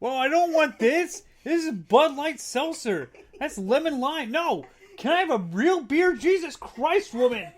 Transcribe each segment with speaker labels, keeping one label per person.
Speaker 1: Well, I don't want this. This is Bud Light Seltzer. That's lemon lime. No. Can I have a real beer? Jesus Christ, woman.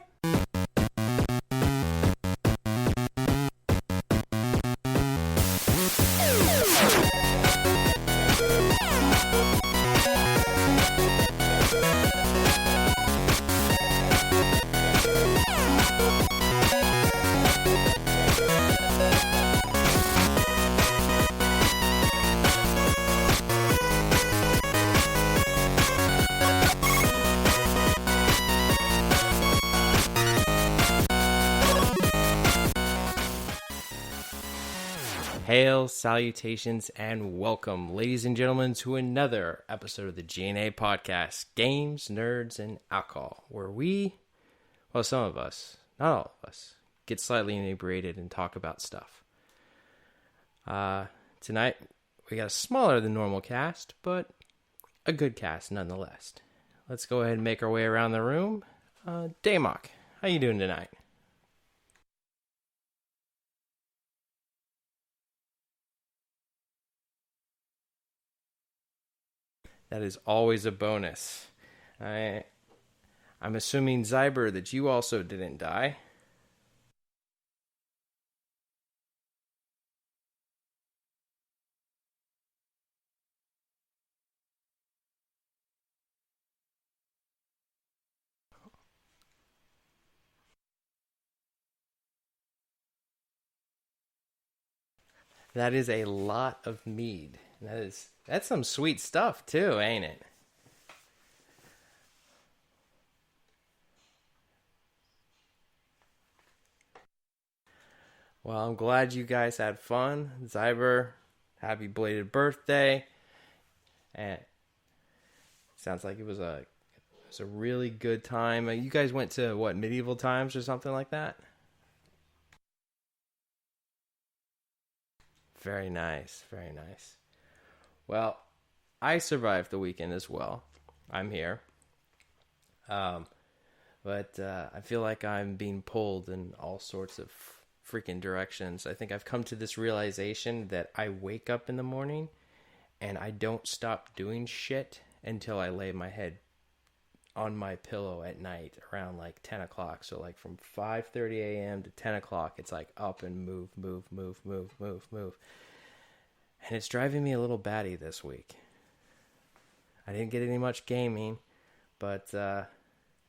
Speaker 2: Hail, salutations, and welcome, ladies and gentlemen, to another episode of the G.N.A podcast, Games, Nerds, and Alcohol, where some of us, not all of us, get slightly inebriated and talk about stuff. Tonight, we got a smaller than normal cast, but a good cast nonetheless. Let's go ahead and make our way around the room. Damok, how you doing tonight? That is always a bonus. I'm assuming, Zyber, that you also didn't die. That is a lot of mead. That's some sweet stuff too, ain't it? Well, I'm glad you guys had fun. Zyber, happy belated birthday. And sounds like it was a really good time. You guys went to what, medieval times or something like that? Very nice, very nice. Well, I survived the weekend as well. I'm here. But I feel like I'm being pulled in all sorts of freaking directions. I think I've come to this realization that I wake up in the morning and I don't stop doing shit until I lay my head on my pillow at night around like 10 o'clock. So like from 5:30 a.m. to 10 o'clock, it's like up and move. And it's driving me a little batty this week. I didn't get any much gaming, but other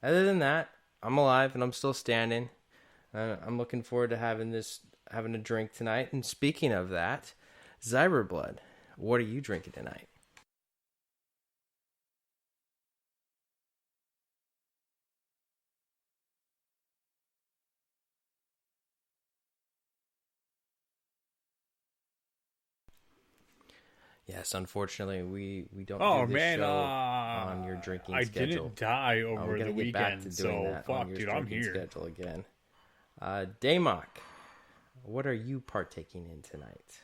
Speaker 2: than that, I'm alive and I'm still standing. I'm looking forward to having a drink tonight. And speaking of that, Zyberblood, what are you drinking tonight? Yes, unfortunately, we don't
Speaker 1: Oh,
Speaker 2: do this
Speaker 1: man.
Speaker 2: show on your drinking
Speaker 1: I
Speaker 2: schedule.
Speaker 1: didn't die
Speaker 2: We're
Speaker 1: over the
Speaker 2: gonna get back to
Speaker 1: weekend,
Speaker 2: doing
Speaker 1: so
Speaker 2: that on
Speaker 1: fuck,
Speaker 2: your
Speaker 1: dude, I'm
Speaker 2: drinking
Speaker 1: here.
Speaker 2: schedule again. Damok, what are you partaking in tonight?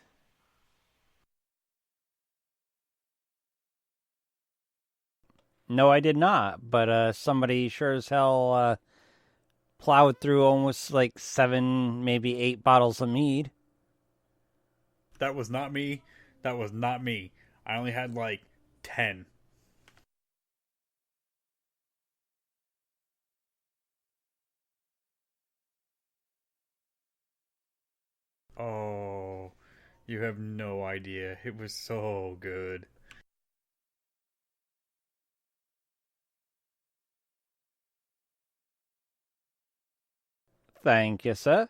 Speaker 3: No, I did not. But somebody sure as hell plowed through almost like 7, maybe 8 bottles of mead.
Speaker 1: That was not me. That was not me. I only had like 10. Oh, you have no idea. It was so good.
Speaker 3: Thank you, sir.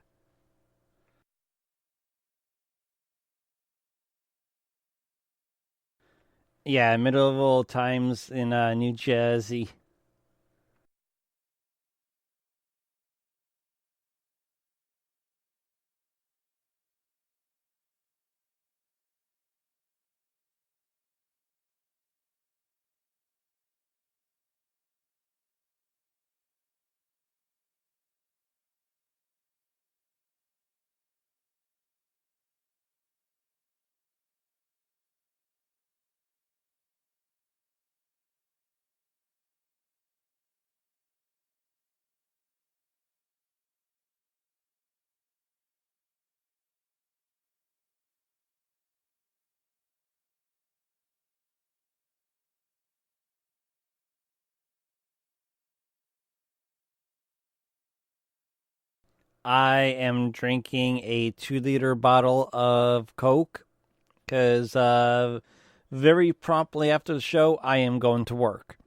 Speaker 3: Yeah, medieval times in New Jersey. I am drinking a 2-liter bottle of Coke because very promptly after the show, I am going to work.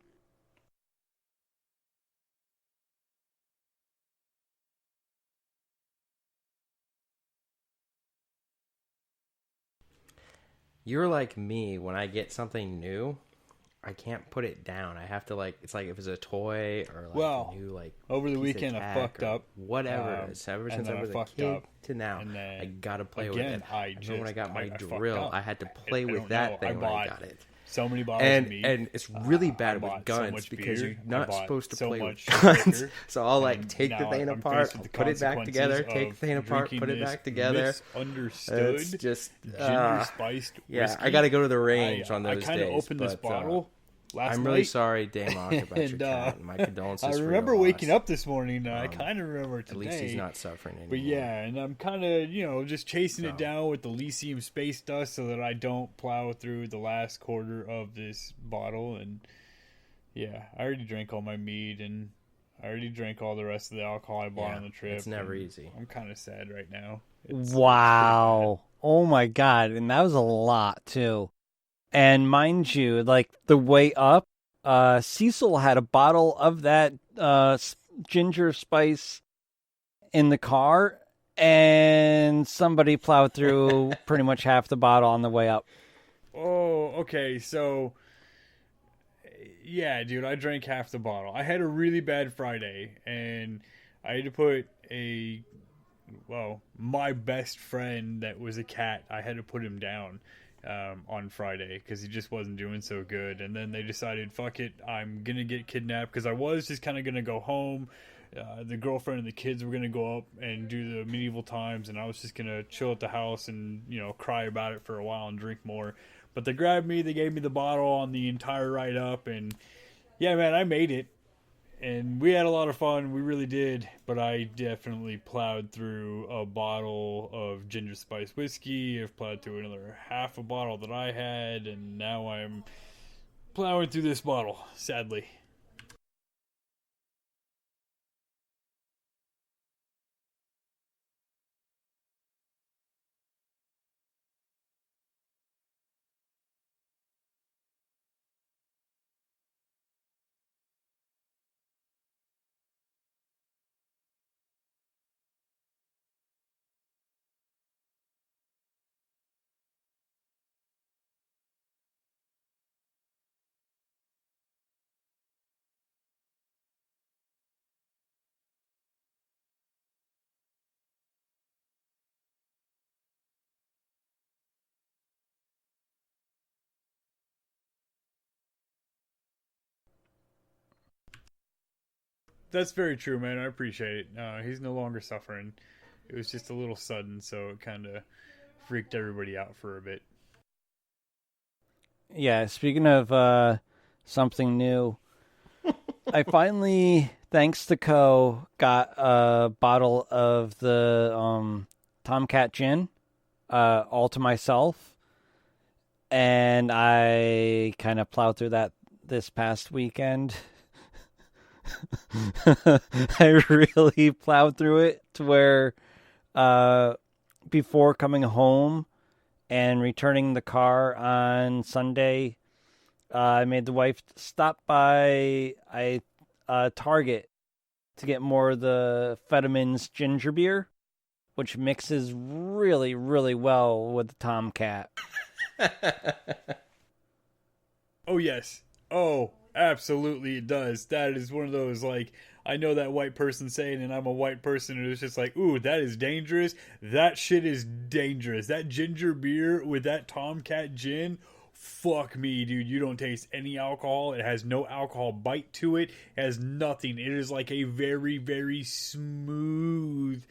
Speaker 2: You're like me when I get something new. I can't put it down. I have to it's like if it's a toy or a new
Speaker 1: over the
Speaker 2: piece of
Speaker 1: weekend I
Speaker 2: tech
Speaker 1: fucked
Speaker 2: or
Speaker 1: up.
Speaker 2: whatever it is. Ever since I was a kid to now,
Speaker 1: And then
Speaker 2: I gotta play
Speaker 1: again,
Speaker 2: with it. I remember when I got my drill,
Speaker 1: fucked up.
Speaker 2: I had to play
Speaker 1: I
Speaker 2: with
Speaker 1: don't
Speaker 2: that
Speaker 1: know.
Speaker 2: thing when I got it.
Speaker 1: So many bottles of meat.
Speaker 2: And it's really
Speaker 1: I
Speaker 2: bad
Speaker 1: bought
Speaker 2: with guns
Speaker 1: much
Speaker 2: because
Speaker 1: beer.
Speaker 2: you're
Speaker 1: I
Speaker 2: not
Speaker 1: bought
Speaker 2: supposed to
Speaker 1: so
Speaker 2: play with
Speaker 1: much
Speaker 2: guns.
Speaker 1: liquor.
Speaker 2: So I'll
Speaker 1: And
Speaker 2: take the
Speaker 1: now
Speaker 2: thing
Speaker 1: I'm
Speaker 2: apart,
Speaker 1: faced with the
Speaker 2: put it back
Speaker 1: consequences
Speaker 2: together, take the
Speaker 1: of
Speaker 2: thing apart,
Speaker 1: drinking
Speaker 2: put it
Speaker 1: this
Speaker 2: back together.
Speaker 1: Misunderstood
Speaker 2: It's just
Speaker 1: ginger spiced
Speaker 2: yeah,
Speaker 1: whiskey.
Speaker 2: I got to go to the range on those
Speaker 1: I kind of
Speaker 2: days.
Speaker 1: opened this
Speaker 2: but,
Speaker 1: bottle last
Speaker 2: I'm
Speaker 1: night.
Speaker 2: really sorry, Damok, about your
Speaker 1: And,
Speaker 2: cat. And my condolences
Speaker 1: I
Speaker 2: for your
Speaker 1: remember
Speaker 2: loss.
Speaker 1: waking up this morning, and I kind of remember today.
Speaker 2: At least he's not suffering anymore.
Speaker 1: But yeah, and I'm kind of, just chasing it
Speaker 2: So.
Speaker 1: down with the Elysium space dust so that I don't plow through the last quarter of this bottle. And yeah, I already drank all my mead, and I already drank all the rest of the alcohol I bought on the trip.
Speaker 2: It's never
Speaker 1: and
Speaker 2: easy.
Speaker 1: I'm kind of sad right now.
Speaker 3: Wow. Oh my God. And that was a lot too. And mind you, the way up, Cecil had a bottle of that ginger spice in the car, and somebody plowed through pretty much half the bottle on the way up.
Speaker 1: Oh, okay. So, yeah, dude, I drank half the bottle. I had a really bad Friday, and I had to put my best friend that was a cat, I had to put him down on Friday because he just wasn't doing so good. And then they decided, fuck it, I'm going to get kidnapped because I was just kind of going to go home. The girlfriend and the kids were going to go up and do the medieval times, and I was just going to chill at the house and, cry about it for a while and drink more. But they grabbed me, they gave me the bottle on the entire ride up, and yeah, man, I made it. And we had a lot of fun, we really did, but I definitely plowed through a bottle of ginger spice whiskey. I've plowed through another half a bottle that I had, and now I'm plowing through this bottle, sadly. That's very true, man. I appreciate it. He's no longer suffering. It was just a little sudden, so it kind of freaked everybody out for a bit.
Speaker 3: Yeah, speaking of something new, I finally, thanks to Co, got a bottle of the Tomcat gin all to myself. And I kind of plowed through that this past weekend. I really plowed through it to where before coming home and returning the car on Sunday, I made the wife stop by Target to get more of the Fetterman's ginger beer, which mixes really, really well with the Tomcat.
Speaker 1: Oh, yes. Oh, absolutely it does. That is one of those, I know that white person saying, and I'm a white person, and it's just like, ooh, that is dangerous. That shit is dangerous. That ginger beer with that Tomcat gin, fuck me, dude. You don't taste any alcohol. It has no alcohol bite to it. It has nothing. It is like a very, very smooth,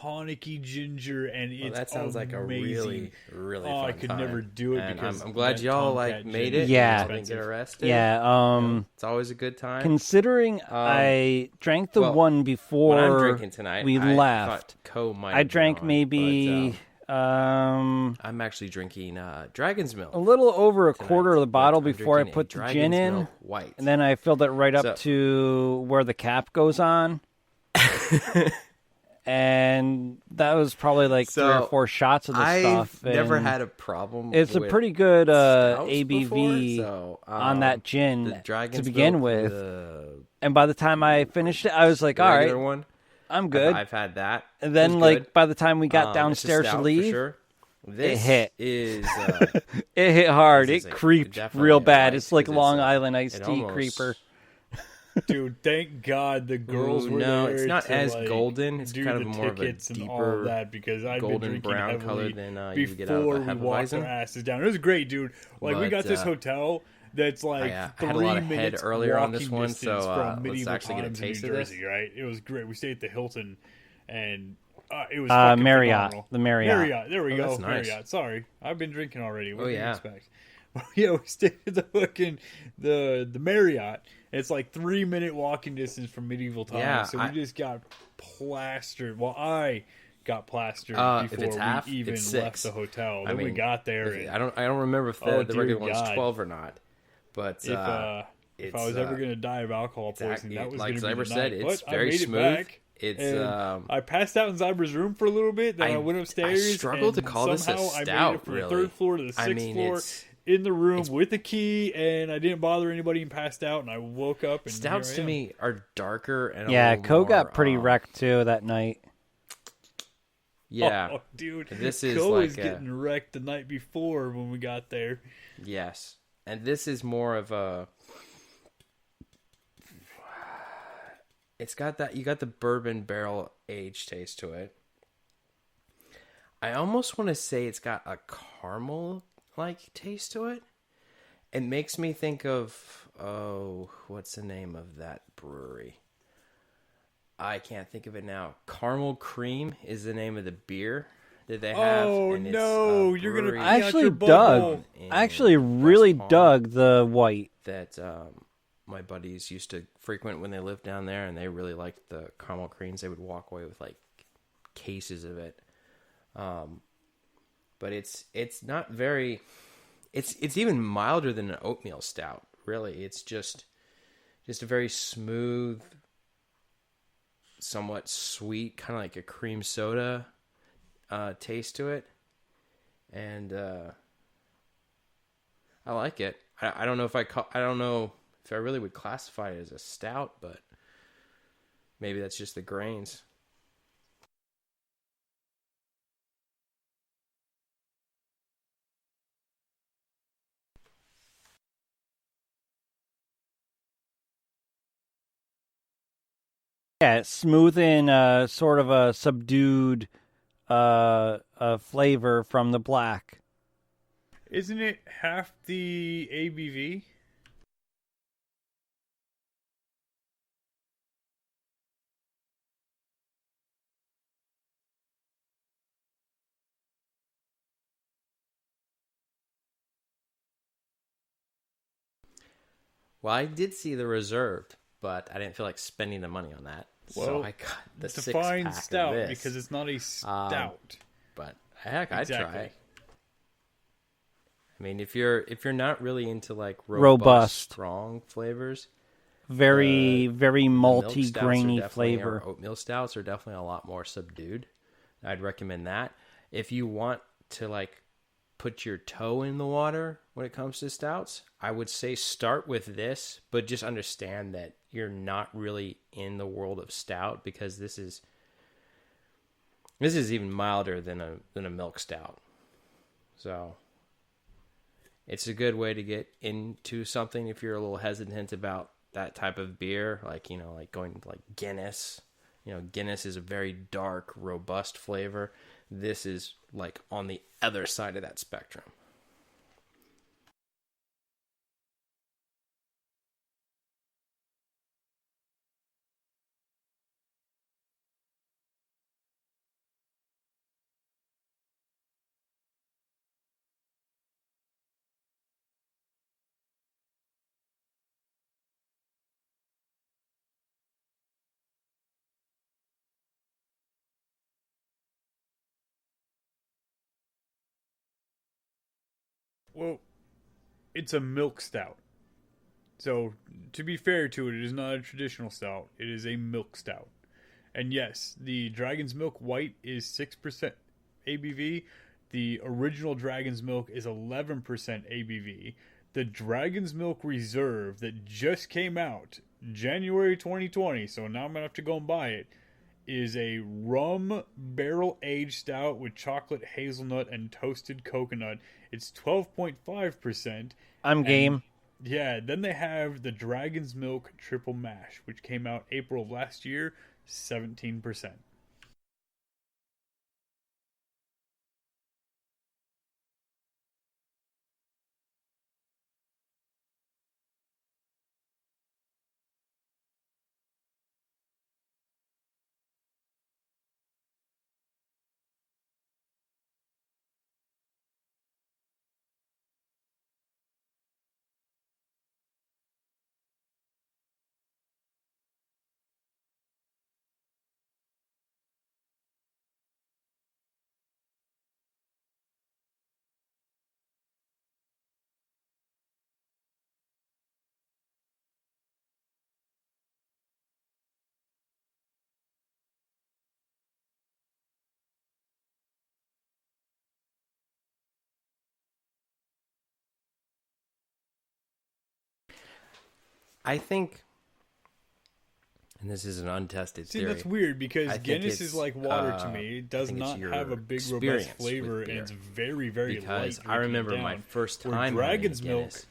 Speaker 1: tonicky ginger, and it's
Speaker 2: that sounds
Speaker 1: amazing.
Speaker 2: like a really, really fun
Speaker 1: I could
Speaker 2: time.
Speaker 1: never do it
Speaker 2: And
Speaker 1: because
Speaker 2: I'm glad y'all made it.
Speaker 3: Yeah.
Speaker 2: Y'all didn't get arrested.
Speaker 3: Yeah,
Speaker 2: It's always a good time.
Speaker 3: considering I drank the one
Speaker 2: what
Speaker 3: before
Speaker 2: I'm drinking tonight,
Speaker 3: we
Speaker 2: I
Speaker 3: left.
Speaker 2: thought Co might
Speaker 3: I
Speaker 2: have been
Speaker 3: drank
Speaker 2: on,
Speaker 3: maybe
Speaker 2: but, I'm actually drinking Dragon's Milk.
Speaker 3: a little over a
Speaker 2: tonight,
Speaker 3: quarter of the
Speaker 2: but
Speaker 3: bottle
Speaker 2: I'm
Speaker 3: before I
Speaker 2: drinking a
Speaker 3: put the
Speaker 2: Dragon's
Speaker 3: gin in,
Speaker 2: Milk White.
Speaker 3: and then I filled it right up
Speaker 2: So-
Speaker 3: to where the cap goes on. and that was probably like
Speaker 2: So,
Speaker 3: 3 or 4 shots of the
Speaker 2: I've
Speaker 3: stuff.
Speaker 2: never
Speaker 3: and
Speaker 2: had a problem.
Speaker 3: It's a
Speaker 2: with
Speaker 3: pretty good
Speaker 2: stouts
Speaker 3: ABV
Speaker 2: before, so,
Speaker 3: on that
Speaker 2: the
Speaker 3: gin to
Speaker 2: Dragon's
Speaker 3: begin
Speaker 2: Milk,
Speaker 3: with.
Speaker 2: the
Speaker 3: And by the time I finished it, I was like, all right,
Speaker 2: regular one.
Speaker 3: I'm good.
Speaker 2: I've had that.
Speaker 3: And
Speaker 2: It
Speaker 3: then,
Speaker 2: was
Speaker 3: like,
Speaker 2: good.
Speaker 3: by the time we got
Speaker 2: It's a
Speaker 3: downstairs to
Speaker 2: stout for
Speaker 3: leave,
Speaker 2: sure. This
Speaker 3: hit.
Speaker 2: is
Speaker 3: it hit hard.
Speaker 2: this is
Speaker 3: It creeped
Speaker 2: definitely
Speaker 3: real
Speaker 2: a
Speaker 3: bad.
Speaker 2: light,
Speaker 3: It's like
Speaker 2: 'cause
Speaker 3: Long Island iced
Speaker 2: it
Speaker 3: tea
Speaker 2: almost-
Speaker 3: creeper.
Speaker 1: Dude, thank God the girls were
Speaker 2: no,
Speaker 1: there.
Speaker 2: it's not
Speaker 1: to,
Speaker 2: as
Speaker 1: like,
Speaker 2: golden. It's
Speaker 1: do
Speaker 2: kind of
Speaker 1: the
Speaker 2: more of a
Speaker 1: tickets and all
Speaker 2: deeper
Speaker 1: of that because I've been
Speaker 2: golden
Speaker 1: drinking
Speaker 2: brown
Speaker 1: heavily
Speaker 2: color than you get out of
Speaker 1: before
Speaker 2: a
Speaker 1: we walked our
Speaker 2: Hefeweizen.
Speaker 1: asses down. It was great, dude. Like we
Speaker 2: But,
Speaker 1: got this hotel that's like
Speaker 2: I
Speaker 1: 3
Speaker 2: had a lot of head
Speaker 1: minutes
Speaker 2: earlier on this
Speaker 1: walking
Speaker 2: one,
Speaker 1: distance
Speaker 2: so,
Speaker 1: from
Speaker 2: let's
Speaker 1: medieval
Speaker 2: actually get a
Speaker 1: times in New
Speaker 2: taste of this.
Speaker 1: Jersey, right? It was great. We stayed at the Hilton, and it was fucking
Speaker 3: Marriott.
Speaker 1: phenomenal.
Speaker 3: The Marriott.
Speaker 1: Marriott. There we
Speaker 2: Oh,
Speaker 1: go.
Speaker 2: that's nice.
Speaker 1: Marriott. Sorry, I've been drinking already. What
Speaker 2: Oh,
Speaker 1: do you
Speaker 2: yeah.
Speaker 1: expect? Yeah, we stayed at the fucking the Marriott. It's like 3 minute walking distance from medieval times.
Speaker 2: Yeah,
Speaker 1: So we just got plastered. Well, I got plastered
Speaker 2: If
Speaker 1: before
Speaker 2: it's half,
Speaker 1: we even
Speaker 2: it's
Speaker 1: left
Speaker 2: 6.
Speaker 1: the hotel.
Speaker 2: I
Speaker 1: Then we
Speaker 2: mean,
Speaker 1: got there. And
Speaker 2: I don't remember if
Speaker 1: Oh,
Speaker 2: the
Speaker 1: dear
Speaker 2: regular one's
Speaker 1: God.
Speaker 2: 12 or not. But
Speaker 1: if I was ever going to die of alcohol poisoning, that was
Speaker 2: like
Speaker 1: going to be
Speaker 2: Zyber
Speaker 1: the
Speaker 2: said,
Speaker 1: night.
Speaker 2: it's
Speaker 1: But
Speaker 2: very
Speaker 1: I made
Speaker 2: smooth.
Speaker 1: It back.
Speaker 2: It's
Speaker 1: And I passed out in Zyber's room for a little bit. Then I went upstairs.
Speaker 2: I struggle to
Speaker 1: and
Speaker 2: call this a
Speaker 1: somehow I made
Speaker 2: stout,
Speaker 1: it from
Speaker 2: really.
Speaker 1: the 3rd floor to the 6th floor in the room with the key, and I didn't bother anybody and passed out. And I woke up. And
Speaker 2: stouts
Speaker 1: here I
Speaker 2: to
Speaker 1: am.
Speaker 2: me are darker and
Speaker 3: Yeah,
Speaker 2: a little
Speaker 3: Co
Speaker 2: more,
Speaker 3: got pretty wrecked too that night.
Speaker 2: Yeah,
Speaker 1: Oh, dude,
Speaker 2: this is
Speaker 1: Co
Speaker 2: like
Speaker 1: was getting wrecked the night before when we got there.
Speaker 2: yes, and this is more of a. It's got that you got the bourbon barrel age taste to it. I almost want to say it's got a caramel like taste to it. It makes me think of what's the name of that brewery? I can't think of it now. Caramel Cream is the name of the beer that they have.
Speaker 1: Oh,
Speaker 2: and it's
Speaker 1: no,
Speaker 2: a
Speaker 1: you're gonna
Speaker 2: brewery
Speaker 3: I
Speaker 1: out
Speaker 3: actually
Speaker 1: your
Speaker 3: dug.
Speaker 2: in
Speaker 3: I actually
Speaker 2: West
Speaker 3: really
Speaker 2: Palm
Speaker 3: dug the white.
Speaker 2: that my buddies used to frequent when they lived down there, and they really liked the caramel creams. They would walk away with like cases of it. But it's not very. It's even milder than an oatmeal stout. Really, it's just a very smooth, somewhat sweet, kind of like a cream soda taste to it, and I like it. I don't know if I don't know if I really would classify it as a stout, but maybe that's just the grains.
Speaker 3: Yeah, it's smooth and sort of a subdued flavor from the black.
Speaker 1: Isn't it half the ABV?
Speaker 2: Well, I did see the reserved, but I didn't feel like spending the money on that. So
Speaker 1: Well,
Speaker 2: I got the
Speaker 1: It's a
Speaker 2: 6
Speaker 1: fine
Speaker 2: pack
Speaker 1: stout
Speaker 2: of this.
Speaker 1: because it's not a stout.
Speaker 2: But heck, I'd try.
Speaker 1: Exactly.
Speaker 2: I mean, if you're not really into like
Speaker 3: Robust.
Speaker 2: strong flavors,
Speaker 3: Very, very
Speaker 2: milk
Speaker 3: malty,
Speaker 2: stouts are
Speaker 3: grainy
Speaker 2: definitely-
Speaker 3: flavor.
Speaker 2: or oatmeal stouts are definitely a lot more subdued. I'd recommend that. If you want to like put your toe in the water when it comes to stouts, I would say start with this, but just understand that you're not really in the world of stout because this is even milder than a milk stout. So it's a good way to get into something if you're a little hesitant about that type of beer, like, you know, like going like Guinness. You know, Guinness is a very dark, robust flavor. This is like on the other side of that spectrum.
Speaker 1: Well, it's a milk stout. So, to be fair to it, it is not a traditional stout. It is a milk stout. And yes, the Dragon's Milk White is 6% ABV. The original Dragon's Milk is 11% ABV. The Dragon's Milk Reserve that just came out January 2020, so now I'm going to have to go and buy it, is a rum barrel-aged stout with chocolate, hazelnut, and toasted coconut. It's 12.5%.
Speaker 3: I'm game.
Speaker 1: Yeah, then they have the Dragon's Milk Triple Mash, which came out April of last year, 17%.
Speaker 2: I think, and this is an untested theory.
Speaker 1: See, that's weird because Guinness is like water to
Speaker 2: uh,
Speaker 1: me. It does not have a big, robust
Speaker 2: experience
Speaker 1: flavor,
Speaker 2: with
Speaker 1: and
Speaker 2: beer.
Speaker 1: it's very, very
Speaker 2: Because
Speaker 1: light.
Speaker 2: I remember
Speaker 1: drinking it
Speaker 2: my
Speaker 1: down.
Speaker 2: first
Speaker 1: Where
Speaker 2: time
Speaker 1: Dragon's
Speaker 2: having a
Speaker 1: Milk.
Speaker 2: Guinness,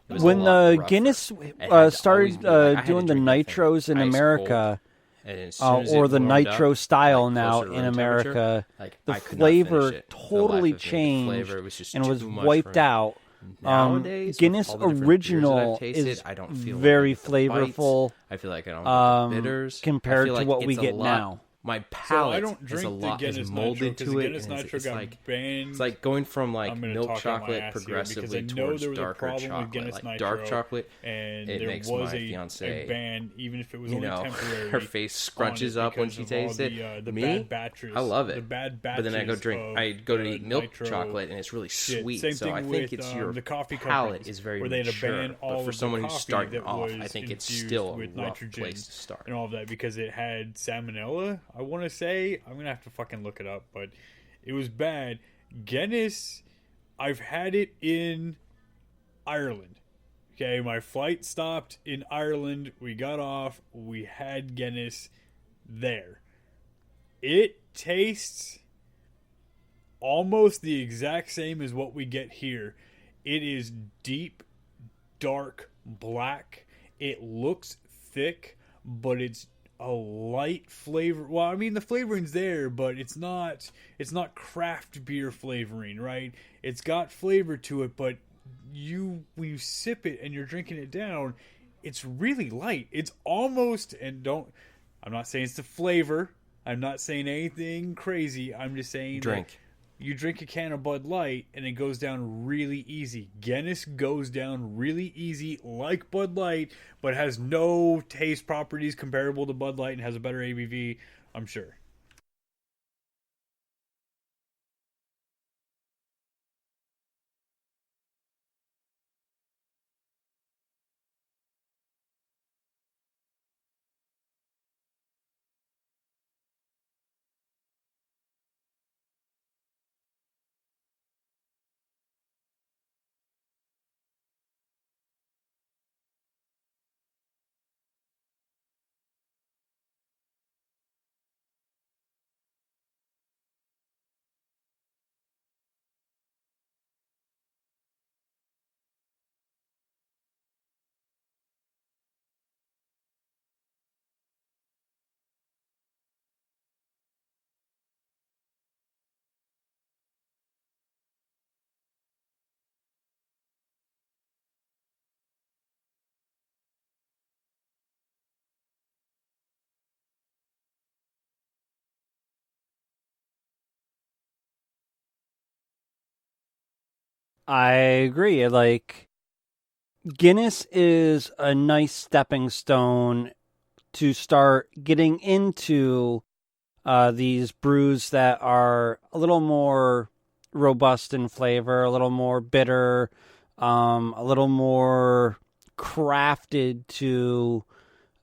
Speaker 2: it was a
Speaker 3: When
Speaker 2: lot rougher.
Speaker 3: Guinness
Speaker 2: It had to always
Speaker 3: started
Speaker 2: be like, I had to
Speaker 3: doing the
Speaker 2: drink that thing
Speaker 3: nitros in
Speaker 2: ice
Speaker 3: America,
Speaker 2: cold, and as soon as
Speaker 3: or
Speaker 2: it
Speaker 3: the
Speaker 2: warmed
Speaker 3: nitro
Speaker 2: up,
Speaker 3: style
Speaker 2: like,
Speaker 3: now
Speaker 2: closer to
Speaker 3: in
Speaker 2: room temperature,
Speaker 3: America,
Speaker 2: like,
Speaker 3: the
Speaker 2: I could not finish
Speaker 3: flavor
Speaker 2: it for the life
Speaker 3: totally
Speaker 2: of me. The
Speaker 3: changed
Speaker 2: flavor was just
Speaker 3: and
Speaker 2: too
Speaker 3: was
Speaker 2: much
Speaker 3: wiped
Speaker 2: for me.
Speaker 3: out.
Speaker 2: Nowadays, with
Speaker 3: Guinness
Speaker 2: all the different beers that I've
Speaker 3: Original
Speaker 2: tasted,
Speaker 3: is
Speaker 2: I don't feel
Speaker 3: very
Speaker 2: like I get the
Speaker 3: flavorful.
Speaker 2: bites. I feel like I don't get the bitters
Speaker 3: compared
Speaker 2: I feel
Speaker 3: to
Speaker 2: like
Speaker 3: what we
Speaker 2: it's a
Speaker 3: get
Speaker 2: lot-
Speaker 3: now.
Speaker 2: My
Speaker 1: So
Speaker 2: palate
Speaker 1: I don't
Speaker 2: is
Speaker 1: drink
Speaker 2: a
Speaker 1: the
Speaker 2: lot
Speaker 1: Guinness
Speaker 2: is
Speaker 1: Nitro
Speaker 2: molded
Speaker 1: because
Speaker 2: to
Speaker 1: the
Speaker 2: it,
Speaker 1: Guinness
Speaker 2: and
Speaker 1: Nitro
Speaker 2: it's
Speaker 1: got
Speaker 2: like
Speaker 1: banned.
Speaker 2: it's like going from like
Speaker 1: I'm gonna
Speaker 2: milk
Speaker 1: talk out my
Speaker 2: chocolate
Speaker 1: ass here
Speaker 2: progressively
Speaker 1: because I know
Speaker 2: towards
Speaker 1: there was a
Speaker 2: darker
Speaker 1: problem with
Speaker 2: chocolate,
Speaker 1: Guinness
Speaker 2: like
Speaker 1: Nitro,
Speaker 2: dark chocolate.
Speaker 1: and
Speaker 2: It
Speaker 1: there
Speaker 2: makes
Speaker 1: was
Speaker 2: my
Speaker 1: a
Speaker 2: fiance,
Speaker 1: ban, even if it was
Speaker 2: you
Speaker 1: only
Speaker 2: know,
Speaker 1: temporary.
Speaker 2: her face
Speaker 1: on
Speaker 2: scrunches
Speaker 1: it
Speaker 2: up when
Speaker 1: because
Speaker 2: she
Speaker 1: of all
Speaker 2: tastes it.
Speaker 1: The
Speaker 2: Me,
Speaker 1: bad batches,
Speaker 2: I love it.
Speaker 1: The bad
Speaker 2: But
Speaker 1: batches.
Speaker 2: then I go drink.
Speaker 1: of
Speaker 2: I go to
Speaker 1: the
Speaker 2: eat milk
Speaker 1: nitro
Speaker 2: chocolate, and it's really
Speaker 1: shit.
Speaker 2: sweet.
Speaker 1: Same
Speaker 2: So
Speaker 1: thing
Speaker 2: I
Speaker 1: with,
Speaker 2: think it's your
Speaker 1: the coffee
Speaker 2: palate
Speaker 1: companies,
Speaker 2: is very
Speaker 1: where they had to
Speaker 2: mature.
Speaker 1: ban all
Speaker 2: But for
Speaker 1: of
Speaker 2: someone
Speaker 1: the
Speaker 2: who's
Speaker 1: coffee
Speaker 2: starting
Speaker 1: that
Speaker 2: off,
Speaker 1: was
Speaker 2: I think it's
Speaker 1: infused
Speaker 2: still a
Speaker 1: with
Speaker 2: rough
Speaker 1: nitrogen
Speaker 2: place to start.
Speaker 1: and all of that because it had salmonella. I want to say I'm gonna have to fucking look it up, but it was bad. Guinness, I've had it in Ireland. Okay, my flight stopped in Ireland. We got off. We had Guinness there. It tastes almost the exact same as what we get here. It is deep, dark black. It looks thick, but it's a light flavor. Well, I mean the flavoring's there, but it's not craft beer flavoring, right? It's got flavor to it, but when you sip it and you're drinking it down, it's really light. It's almost, and I'm not saying it's the flavor. I'm not saying anything crazy. I'm just saying
Speaker 2: Drink.
Speaker 1: You drink a can of Bud Light and it goes down really easy. Guinness goes down really easy like Bud Light, but has no taste properties comparable to Bud Light and has a better ABV, I'm sure.
Speaker 3: I agree. Like, Guinness is a nice stepping stone to start getting into these brews that are a little more robust in flavor, a little more bitter, a little more crafted to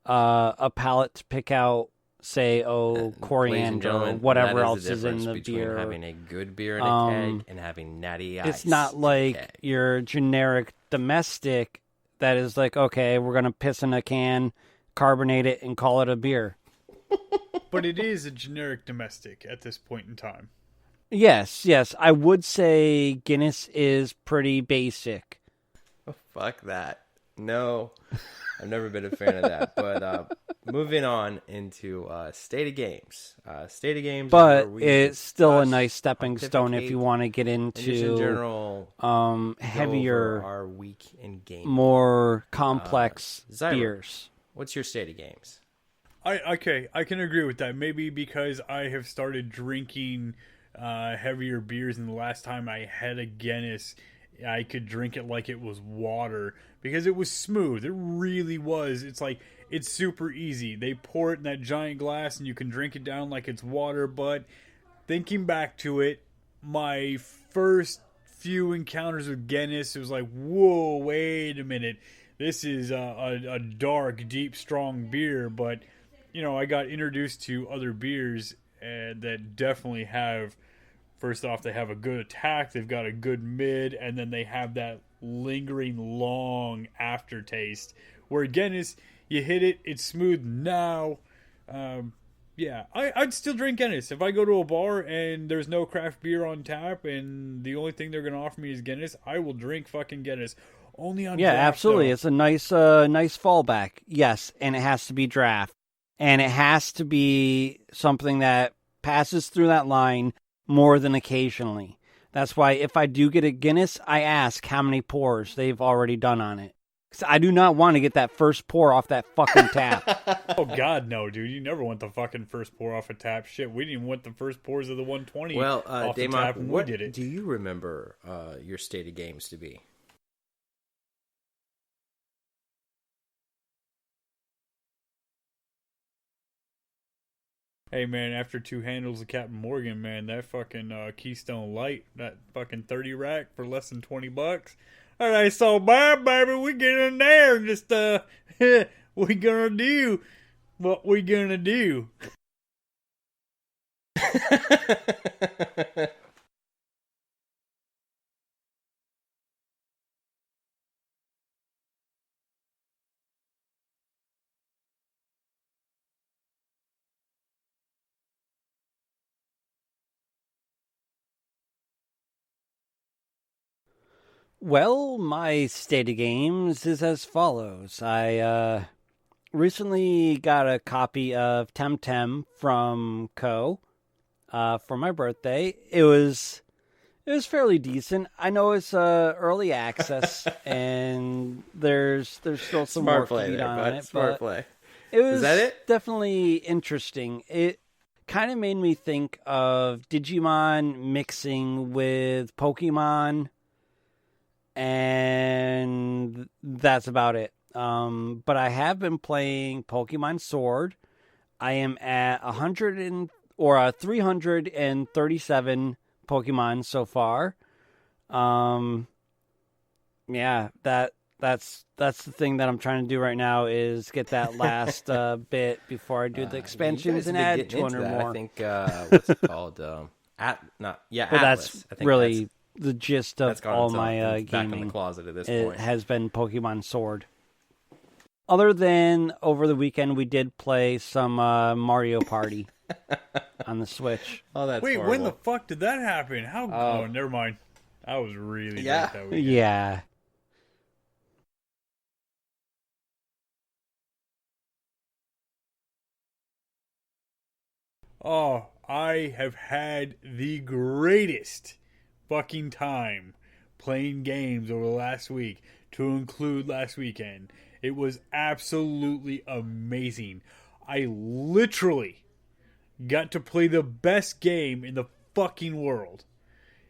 Speaker 3: a palate to pick out say,
Speaker 2: Ladies and
Speaker 3: coriander, or
Speaker 2: gentlemen,
Speaker 3: whatever
Speaker 2: that
Speaker 3: else
Speaker 2: the
Speaker 3: is in
Speaker 2: difference
Speaker 3: the
Speaker 2: between
Speaker 3: beer.
Speaker 2: having a good beer in a keg and having natty ice.
Speaker 3: It's not
Speaker 2: in a
Speaker 3: like
Speaker 2: keg.
Speaker 3: your generic domestic that is like, okay, we're going to piss in a can, carbonate it, and call it a beer.
Speaker 1: But it is a generic domestic at this point in time.
Speaker 3: Yes. I would say Guinness is pretty basic.
Speaker 2: Oh, fuck that. No, I've never been a fan of that. But moving on into State of Games. State of Games,
Speaker 3: But
Speaker 2: is where we
Speaker 3: it's still a
Speaker 2: discuss,
Speaker 3: nice stepping stone if you want to get
Speaker 2: and just in
Speaker 3: into
Speaker 2: general, go over
Speaker 3: heavier,
Speaker 2: our week in gaming.
Speaker 3: more complex
Speaker 2: Zyra,
Speaker 3: beers.
Speaker 2: What's your State of Games?
Speaker 1: I can agree with that. Maybe because I have started drinking heavier beers, and the last time I had a Guinness, I could drink it like it was water because it was smooth. It really was. It's like, it's super easy. They pour it in that giant glass and you can drink it down like it's water. But thinking back to it, my first few encounters with Guinness, it was like, whoa, wait a minute. This is a dark, deep, strong beer. But, you know, I got introduced to other beers that definitely have, first off, they have a good attack, they've got a good mid, and then they have that lingering long aftertaste. Where Guinness, you hit it, it's smooth now. Yeah, I'd still drink Guinness. If I go to a bar and there's no craft beer on tap and the only thing they're going to offer me is Guinness, I will drink fucking Guinness. Only on draft,
Speaker 3: absolutely.
Speaker 1: though.
Speaker 3: It's a nice fallback. Yes, and it has to be draft. And it has to be something that passes through that line more than occasionally. That's why if I do get a Guinness, I ask how many pours they've already done on it. 'Cause I do not want to get that first pour off that fucking tap.
Speaker 1: Oh, God, no, dude. You never want the fucking first pour off a tap. Shit, we didn't even want the first pours of the 120 off the tap when
Speaker 2: what
Speaker 1: we did it.
Speaker 2: do you remember your State of Games to be?
Speaker 1: Hey, man, after 2 handles of Captain Morgan, man, that fucking Keystone Light, that fucking 30 rack for less than $20. All right, so bye, baby. We get in there and just, we gonna do what we gonna do.
Speaker 3: Well, my State of Games is as follows. I recently got a copy of Temtem from Co. For my birthday. It was fairly decent. I know it's early access, and there's still some
Speaker 2: Smart
Speaker 3: work
Speaker 2: play
Speaker 3: to be
Speaker 2: there,
Speaker 3: done
Speaker 2: bud.
Speaker 3: on it.
Speaker 2: Smart
Speaker 3: But
Speaker 2: play.
Speaker 3: it was
Speaker 2: Is that it?
Speaker 3: definitely interesting. It kind of made me think of Digimon mixing with Pokemon, and that's about it. But I have been playing Pokemon Sword. I am at 337 Pokemon so far. Yeah, that's the thing that I'm trying to do right now is get that last bit before I do the expansions and add 200 more.
Speaker 2: I think what's it called?
Speaker 3: But
Speaker 2: Atlas.
Speaker 3: that's
Speaker 2: I think
Speaker 3: really the gist
Speaker 2: that's
Speaker 3: of
Speaker 2: gone
Speaker 3: all
Speaker 2: until
Speaker 3: my
Speaker 2: it's back in the
Speaker 3: gaming.
Speaker 2: closet at this
Speaker 3: It
Speaker 2: point.
Speaker 3: has been Pokemon Sword. Other than over the weekend, we did play some Mario Party on the Switch.
Speaker 2: Oh, that's
Speaker 1: Wait,
Speaker 2: horrible.
Speaker 1: when the fuck did that happen? How? Oh, never mind. I was really drunk that weekend.
Speaker 3: Yeah.
Speaker 1: Oh, I have had the greatest fucking time playing games over the last week, to include last weekend. It was absolutely amazing. I literally got to play the best game in the fucking world.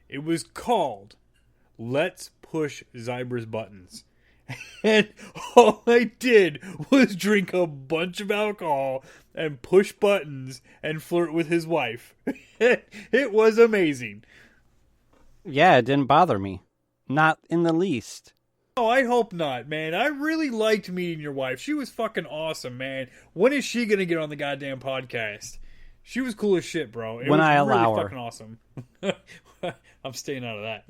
Speaker 1: It was called Let's Push Zybra's Buttons. And all I did was drink a bunch of alcohol and push buttons and flirt with his wife. It was amazing.
Speaker 3: Yeah, it didn't bother me. Not in the least.
Speaker 1: Oh, I hope not, man. I really liked meeting your wife. She was fucking awesome, man. When is she gonna get on the goddamn podcast? She was cool as shit, bro. It
Speaker 3: When
Speaker 1: was
Speaker 3: I
Speaker 1: really
Speaker 3: allow her.
Speaker 1: fucking awesome. I'm staying out of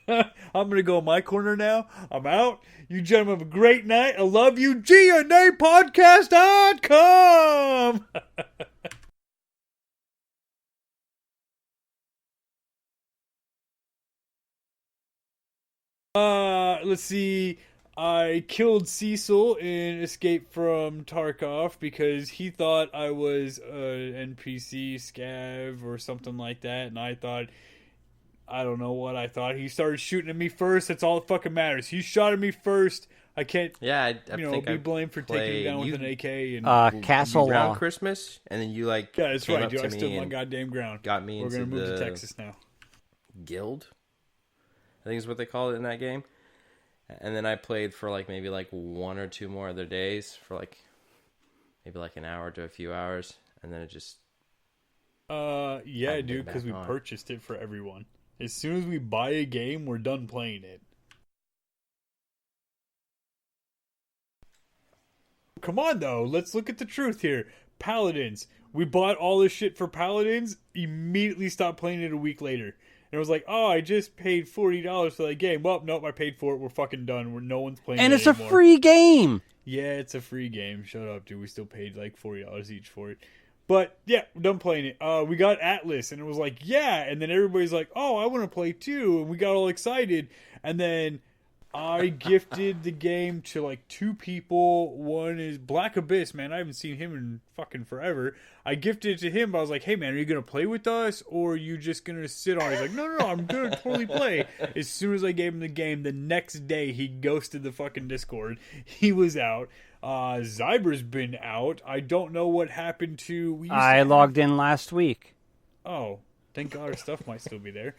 Speaker 1: that. I'm gonna go in my corner now. I'm out. You gentlemen have a great night. I love you. G.N.A podcast.com. Let's see. I killed Cecil in Escape from Tarkov because he thought I was an NPC scav or something like that, and I thought, I don't know what I thought. He started shooting at me first. That's all that fucking matters. He shot at me first. I can't,
Speaker 2: Yeah, I think
Speaker 1: be
Speaker 2: I
Speaker 1: blamed for taking him down with an AK. And
Speaker 3: Castle
Speaker 2: around
Speaker 3: Law.
Speaker 2: Christmas, and then you like
Speaker 1: yeah, that's
Speaker 2: came
Speaker 1: right,
Speaker 2: up
Speaker 1: dude.
Speaker 2: to
Speaker 1: I stood
Speaker 2: me
Speaker 1: my
Speaker 2: and
Speaker 1: goddamn ground.
Speaker 2: got me
Speaker 1: We're
Speaker 2: into
Speaker 1: gonna move
Speaker 2: the
Speaker 1: to Texas now.
Speaker 2: guild, I think is what they call it in that game. And then I played for like maybe like one or two more other days for like maybe like an hour to a few hours, and then it just
Speaker 1: Yeah,
Speaker 2: Haven't
Speaker 1: dude,
Speaker 2: been
Speaker 1: because we
Speaker 2: back on.
Speaker 1: purchased it for everyone. As soon as we buy a game, we're done playing it. Come on, though. Let's look at the truth here. Paladins. We bought all this shit for Paladins, immediately stopped playing it a week later. And it was like, oh, I just paid $40 for that game. Well, nope, I paid for it. We're fucking done. No one's playing
Speaker 3: And
Speaker 1: it
Speaker 3: it's a
Speaker 1: anymore.
Speaker 3: free game.
Speaker 1: Yeah, it's a free game. Shut up, dude. We still paid like $40 each for it. But yeah, we're done playing it. We got Atlas, and it was like, yeah. And then everybody's like, oh, I want to play too. And we got all excited. And then I gifted the game to like two people. One is Black Abyss, man. I haven't seen him in fucking forever. I gifted it to him, but I was like, hey, man, are you going to play with us? Or are you just going to sit on it? He's like, no, I'm going to totally play. As soon as I gave him the game, the next day he ghosted the fucking Discord. He was out. Zyber's been out. I don't know what happened to...
Speaker 3: I logged in last week.
Speaker 1: Oh, thank God our stuff might still be there.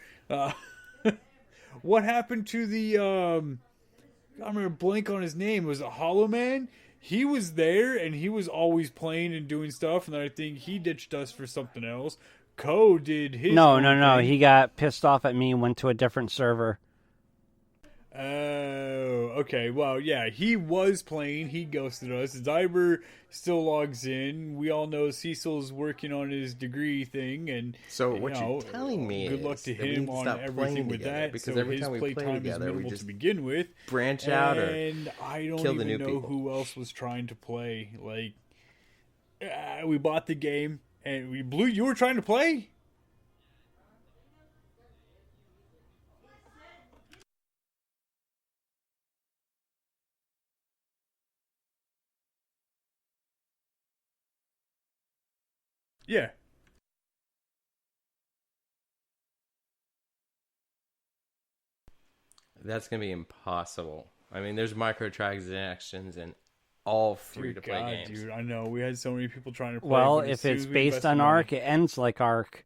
Speaker 1: What happened to the... I'm going to blank on his name. Was it Hollow Man? He was there, and he was always playing and doing stuff, and then I think he ditched us for something else. Ko did his
Speaker 3: No.
Speaker 1: thing.
Speaker 3: He got pissed off at me and went to a different server.
Speaker 1: Oh, okay. Well, yeah, he was playing. He ghosted us. Zyber still logs in. We all know Cecil's working on his degree thing, and
Speaker 2: So what you're telling me
Speaker 1: good luck
Speaker 2: is
Speaker 1: to
Speaker 2: that we need
Speaker 1: him
Speaker 2: to
Speaker 1: on
Speaker 2: stop
Speaker 1: everything
Speaker 2: playing
Speaker 1: with
Speaker 2: together,
Speaker 1: that.
Speaker 2: because
Speaker 1: so
Speaker 2: every
Speaker 1: his
Speaker 2: time we
Speaker 1: play
Speaker 2: play
Speaker 1: time
Speaker 2: together,
Speaker 1: is
Speaker 2: we
Speaker 1: minimal
Speaker 2: just
Speaker 1: to begin with.
Speaker 2: branch out or
Speaker 1: And I don't
Speaker 2: kill the
Speaker 1: even
Speaker 2: new
Speaker 1: know
Speaker 2: people.
Speaker 1: who else was trying to play. Like, we bought the game, and Blue, you were trying to play? Yeah.
Speaker 2: That's gonna be impossible. I mean, there's microtransactions in all
Speaker 1: Dear
Speaker 2: free-to-play
Speaker 1: God,
Speaker 2: games.
Speaker 1: dude, I know. We had so many people trying to play.
Speaker 3: Well,
Speaker 1: but as
Speaker 3: if
Speaker 1: soon
Speaker 3: it's
Speaker 1: as we
Speaker 3: based
Speaker 1: invested
Speaker 3: on
Speaker 1: money-
Speaker 3: Ark, it ends like Ark.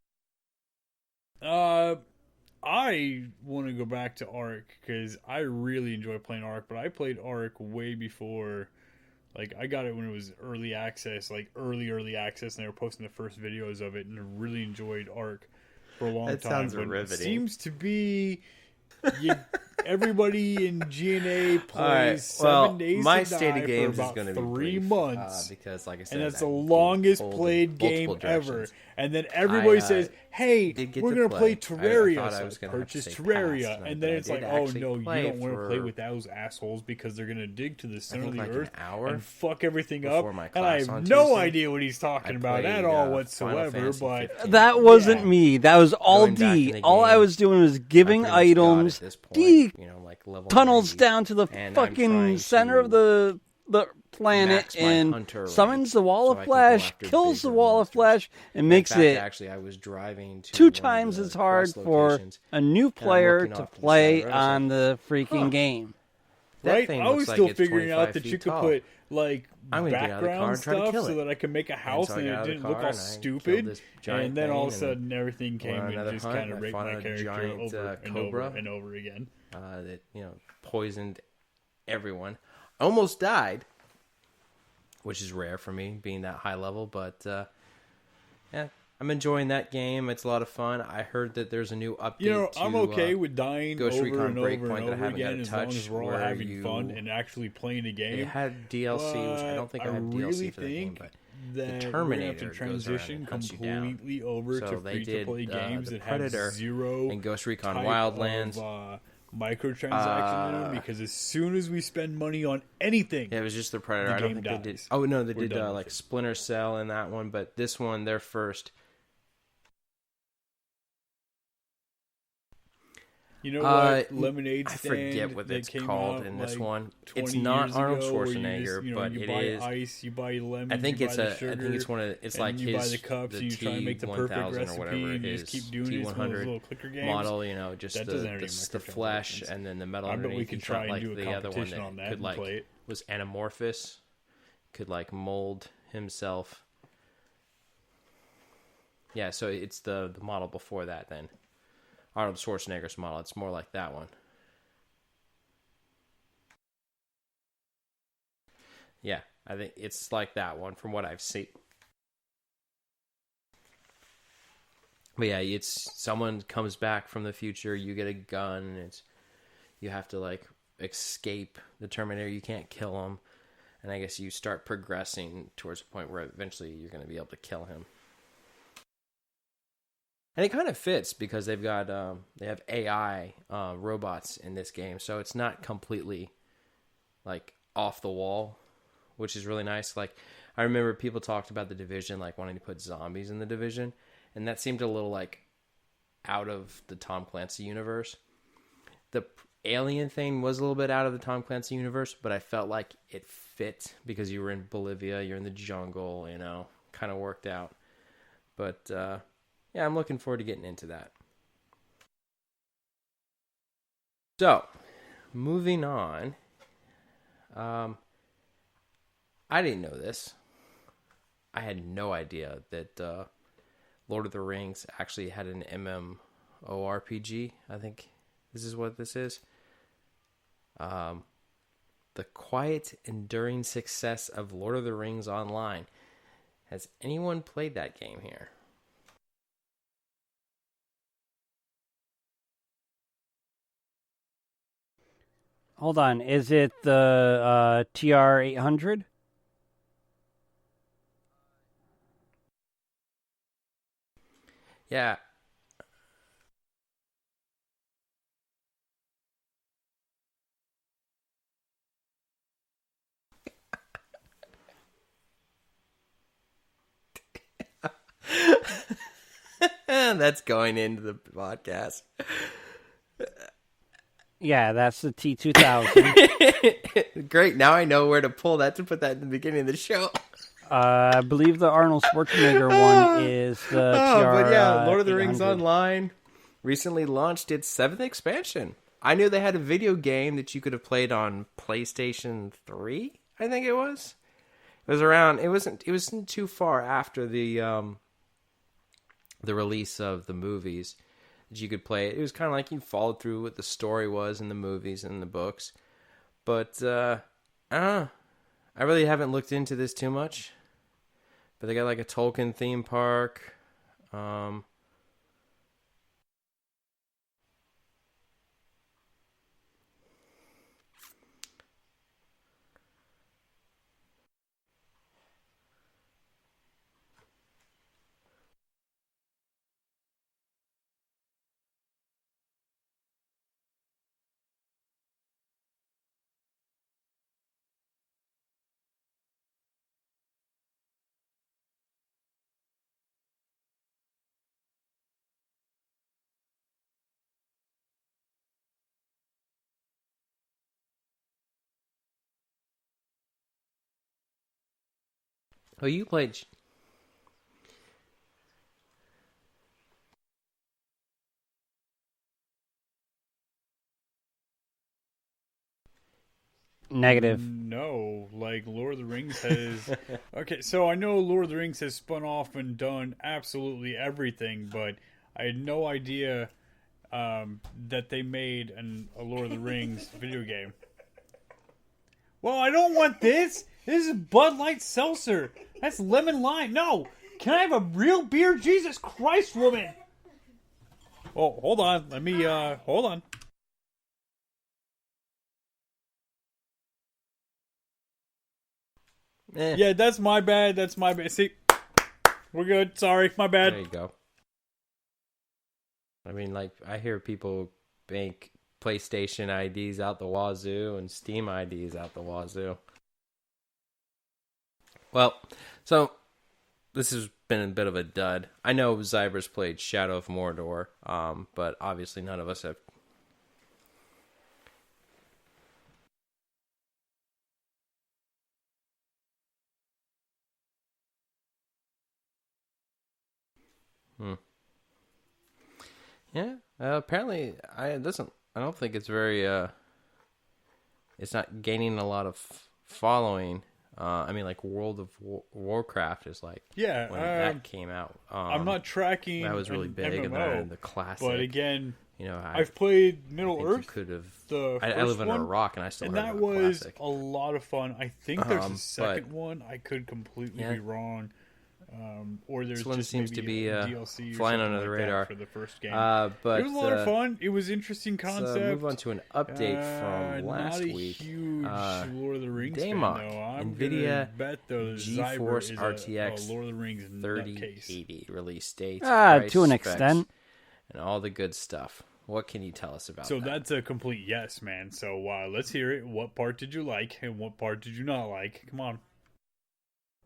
Speaker 1: I want to go back to Ark because I really enjoy playing Ark, but I played Ark way before. Like, I got it when it was early access, like early access, and they were posting the first videos of it, and I really enjoyed Ark for a long
Speaker 2: That
Speaker 1: time.
Speaker 2: sounds
Speaker 1: But
Speaker 2: riveting.
Speaker 1: it seems to be everybody in G.N.A. plays
Speaker 2: All right.
Speaker 1: 7
Speaker 2: Well,
Speaker 1: days
Speaker 2: my
Speaker 1: to
Speaker 2: state
Speaker 1: die
Speaker 2: of games
Speaker 1: for
Speaker 2: is
Speaker 1: about
Speaker 2: going to be
Speaker 1: 3
Speaker 2: brief,
Speaker 1: months.
Speaker 2: because, like I said,
Speaker 1: And that's the
Speaker 2: I'm being
Speaker 1: longest
Speaker 2: pulled in
Speaker 1: played game
Speaker 2: multiple
Speaker 1: ever.
Speaker 2: directions.
Speaker 1: And then everybody says, hey,
Speaker 2: did get
Speaker 1: we're
Speaker 2: to
Speaker 1: going to play
Speaker 2: play.
Speaker 1: Terraria.
Speaker 2: I thought I
Speaker 1: So
Speaker 2: was
Speaker 1: I
Speaker 2: gonna have to
Speaker 1: purchased
Speaker 2: say
Speaker 1: Terraria.
Speaker 2: pass,
Speaker 1: And
Speaker 2: but
Speaker 1: then
Speaker 2: I
Speaker 1: it's
Speaker 2: did
Speaker 1: like, oh,
Speaker 2: actually
Speaker 1: no, you
Speaker 2: play
Speaker 1: don't want to play
Speaker 2: for,
Speaker 1: with those assholes because they're going to dig to the center of the
Speaker 2: like, an
Speaker 1: earth
Speaker 2: hour
Speaker 1: and fuck everything up.
Speaker 2: before my
Speaker 1: And I
Speaker 2: class
Speaker 1: have
Speaker 2: on
Speaker 1: no
Speaker 2: Tuesday.
Speaker 1: idea what he's talking
Speaker 2: I
Speaker 1: about
Speaker 2: played,
Speaker 1: at all
Speaker 2: Final
Speaker 1: whatsoever.
Speaker 2: Fantasy
Speaker 1: But
Speaker 2: 15.
Speaker 3: That wasn't
Speaker 1: Yeah.
Speaker 3: me. That was all
Speaker 2: Going back in
Speaker 3: D.
Speaker 2: the
Speaker 3: All I
Speaker 2: game,
Speaker 3: was doing was giving
Speaker 2: I'm pretty much God
Speaker 3: items.
Speaker 2: at this point,
Speaker 3: D
Speaker 2: like level
Speaker 3: tunnels
Speaker 2: 90,
Speaker 3: down to the
Speaker 2: and I'm
Speaker 3: fucking
Speaker 2: trying
Speaker 3: center of
Speaker 2: to
Speaker 3: the planet
Speaker 2: max my
Speaker 3: and
Speaker 2: hunter
Speaker 3: summons the
Speaker 2: rank
Speaker 3: wall
Speaker 2: so
Speaker 3: of
Speaker 2: I can go
Speaker 3: flash,
Speaker 2: after
Speaker 3: kills the
Speaker 2: bigger
Speaker 3: wall of
Speaker 2: monsters.
Speaker 3: flash, and
Speaker 2: In
Speaker 3: makes
Speaker 2: fact,
Speaker 3: it
Speaker 2: actually, I was driving to
Speaker 3: 2
Speaker 2: one of
Speaker 3: times
Speaker 2: the
Speaker 3: as hard
Speaker 2: quest
Speaker 3: for
Speaker 2: locations,
Speaker 3: a new
Speaker 2: I'm
Speaker 3: player
Speaker 2: looking
Speaker 3: to
Speaker 2: off to the
Speaker 3: play
Speaker 2: side, I was like,
Speaker 3: on the freaking game.
Speaker 2: That
Speaker 1: right?
Speaker 2: thing
Speaker 1: I was
Speaker 2: looks
Speaker 1: still
Speaker 2: like it's
Speaker 1: figuring out
Speaker 2: 25
Speaker 1: that you
Speaker 2: feet
Speaker 1: could
Speaker 2: tall.
Speaker 1: put like
Speaker 2: I'm gonna get out of the car
Speaker 1: background
Speaker 2: and try to
Speaker 1: stuff
Speaker 2: kill
Speaker 1: so
Speaker 2: it.
Speaker 1: that I could make a house
Speaker 2: so I
Speaker 1: and,
Speaker 2: got
Speaker 1: it
Speaker 2: out of the
Speaker 1: didn't look
Speaker 2: car
Speaker 1: all
Speaker 2: and I killed
Speaker 1: stupid.
Speaker 2: this giant
Speaker 1: And then all of a
Speaker 2: thing,
Speaker 1: sudden everything came
Speaker 2: on
Speaker 1: and
Speaker 2: another
Speaker 1: just
Speaker 2: hunt,
Speaker 1: kind
Speaker 2: I
Speaker 1: of raped
Speaker 2: fought
Speaker 1: my
Speaker 2: a
Speaker 1: character
Speaker 2: giant,
Speaker 1: over and
Speaker 2: cobra.
Speaker 1: over and over again.
Speaker 2: That poisoned everyone. Almost died, which is rare for me being that high level, but yeah, I'm enjoying that game. It's a lot of fun. I heard that there's a new update.
Speaker 1: I'm okay with dying
Speaker 2: Ghost
Speaker 1: over
Speaker 2: Recon
Speaker 1: and over
Speaker 2: Breakpoint
Speaker 1: and
Speaker 2: that I
Speaker 1: over
Speaker 2: haven't got
Speaker 1: again,
Speaker 2: to
Speaker 1: as long
Speaker 2: touch,
Speaker 1: as we're all
Speaker 2: where
Speaker 1: having fun and actually playing a game.
Speaker 2: It had DLC, which I don't think I have DLC for the game, but
Speaker 1: that
Speaker 2: the
Speaker 1: we're
Speaker 2: Terminator
Speaker 1: gonna have to
Speaker 2: goes
Speaker 1: transition
Speaker 2: around and hunts you down.
Speaker 1: completely over
Speaker 2: So
Speaker 1: to
Speaker 2: they
Speaker 1: free-to-play
Speaker 2: did,
Speaker 1: games
Speaker 2: the
Speaker 1: that
Speaker 2: Predator
Speaker 1: have zero
Speaker 2: and Ghost Recon
Speaker 1: type
Speaker 2: Wildlands.
Speaker 1: of, microtransaction in them, because as soon as we spend money on anything,
Speaker 2: Yeah, it was just the Predator.
Speaker 1: the
Speaker 2: I don't
Speaker 1: game
Speaker 2: think they did.
Speaker 1: dies.
Speaker 2: Oh no, they
Speaker 1: We're
Speaker 2: did
Speaker 1: done with
Speaker 2: like
Speaker 1: it.
Speaker 2: Splinter Cell in that one, but this one, their first.
Speaker 1: You know what? Lemonade
Speaker 2: I
Speaker 1: stand
Speaker 2: forget what
Speaker 1: that
Speaker 2: it's
Speaker 1: came
Speaker 2: called
Speaker 1: out,
Speaker 2: in this
Speaker 1: like,
Speaker 2: one.
Speaker 1: 20
Speaker 2: It's not
Speaker 1: years
Speaker 2: Arnold
Speaker 1: ago, where
Speaker 2: Schwarzenegger,
Speaker 1: you
Speaker 2: but
Speaker 1: you
Speaker 2: it
Speaker 1: buy
Speaker 2: is.
Speaker 1: ice, you buy lemon,
Speaker 2: I think
Speaker 1: you
Speaker 2: it's
Speaker 1: buy
Speaker 2: a.
Speaker 1: the sugar,
Speaker 2: I think it's one of. It's
Speaker 1: and
Speaker 2: like
Speaker 1: you
Speaker 2: his
Speaker 1: buy the cups,
Speaker 2: the
Speaker 1: and you try to make the perfect
Speaker 2: T1000
Speaker 1: recipe,
Speaker 2: or whatever
Speaker 1: and you
Speaker 2: his
Speaker 1: just keep doing it. It's one of those little clicker games.
Speaker 2: model. You know, just
Speaker 1: That
Speaker 2: the
Speaker 1: doesn't have any
Speaker 2: the flesh
Speaker 1: microtransactions.
Speaker 2: and then the metal
Speaker 1: I bet
Speaker 2: underneath.
Speaker 1: we could
Speaker 2: It's not
Speaker 1: try and
Speaker 2: like
Speaker 1: do a
Speaker 2: the other one
Speaker 1: competition on that
Speaker 2: could
Speaker 1: and
Speaker 2: like
Speaker 1: play it.
Speaker 2: was anamorphous, could like mold himself. Yeah, so it's the model before that. Then Arnold Schwarzenegger's model. It's more like that one. Yeah, I think it's like that one from what I've seen. But yeah, it's someone comes back from the future, you get a gun, and it's you have to like escape the Terminator. You can't kill him. And I guess you start progressing towards a point where eventually you're going to be able to kill him. And it kind of fits because they've got they have AI robots in this game, so it's not completely like off the wall, which is really nice. Like, I remember people talked about the Division, like wanting to put zombies in the Division, and that seemed a little like out of the Tom Clancy universe. The alien thing was a little bit out of the Tom Clancy universe, but I felt like it fit because you were in Bolivia, you're in the jungle, you know, kind of worked out. But yeah, I'm looking forward to getting into that. So, moving on. I didn't know this. I had no idea that Lord of the Rings actually had an MMORPG. I think this is what this is. The quiet, enduring success of Lord of the Rings Online. Has anyone played that game here?
Speaker 3: Hold on. Is it the TR 800?
Speaker 2: Yeah. That's going into the podcast.
Speaker 3: Yeah, that's the T2000.
Speaker 2: Great. Now I know where to pull that to put that in the beginning of the show.
Speaker 3: I believe the Arnold Schwarzenegger one is the TR.
Speaker 2: But yeah, Lord of the
Speaker 3: 800.
Speaker 2: Rings Online recently launched its 7th expansion. I knew they had a video game that you could have played on PlayStation 3, I think it was. It was around, it wasn't too far after the release of the movies that you could play it. It was kind of like you followed through what the story was in the movies and the books. But I don't know. I really haven't looked into this too much. But they got like a Tolkien theme park. Oh, you played...
Speaker 3: Negative.
Speaker 1: No, like Lord of the Rings has. Okay, so I know Lord of the Rings has spun off and done absolutely everything, but I had no idea that they made a Lord of the Rings video game. Well, I don't want this. This is Bud Light Seltzer. That's lemon lime. No, Can I have a real beer? Jesus Christ, woman! Oh, hold on. Let me, hold on. Yeah, that's my bad. That's my bad. See, we're good. Sorry, my bad.
Speaker 2: There you go. I mean, like, I hear people bank PlayStation IDs out the wazoo and Steam IDs out the wazoo. Well, so this has been a bit of a dud. I know Zybers played Shadow of Mordor, but obviously none of us have. Yeah, apparently I don't think it's very. It's not gaining a lot of following. I mean, like World of Warcraft is like when that came out.
Speaker 1: I'm not tracking.
Speaker 2: That was really big, and then the classic.
Speaker 1: But again,
Speaker 2: I've
Speaker 1: played Middle Earth.
Speaker 2: Could have.
Speaker 1: I
Speaker 2: live under a rock, and I still.
Speaker 1: And that was classic. A lot of fun. I think there's a second one. I could completely be wrong. Or there's
Speaker 2: this one
Speaker 1: just
Speaker 2: seems to be
Speaker 1: DLC
Speaker 2: flying under the radar
Speaker 1: for the first game.
Speaker 2: But
Speaker 1: it was a lot of fun. It was interesting concept.
Speaker 2: So move on to an update from last week.
Speaker 1: Huge Lord of the Rings
Speaker 2: Daymok,
Speaker 1: fan, though. I'm
Speaker 2: NVIDIA
Speaker 1: bet
Speaker 2: GeForce
Speaker 1: RTX
Speaker 2: Lord
Speaker 1: of the Rings
Speaker 2: 3080 release date.
Speaker 3: To an extent,
Speaker 2: and all the good stuff. What can you tell us about that?
Speaker 1: So that's a complete yes, man. So let's hear it. What part did you like, and what part did you not like? Come on.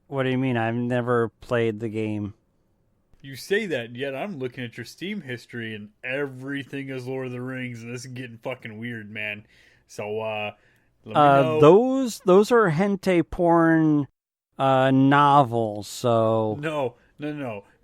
Speaker 3: What do you mean? I've never played the game.
Speaker 1: You say that, yet I'm looking at your Steam history, and everything is Lord of the Rings, and this is getting fucking weird, man. So, let me know.
Speaker 3: Those are hentai porn novels. So
Speaker 1: no.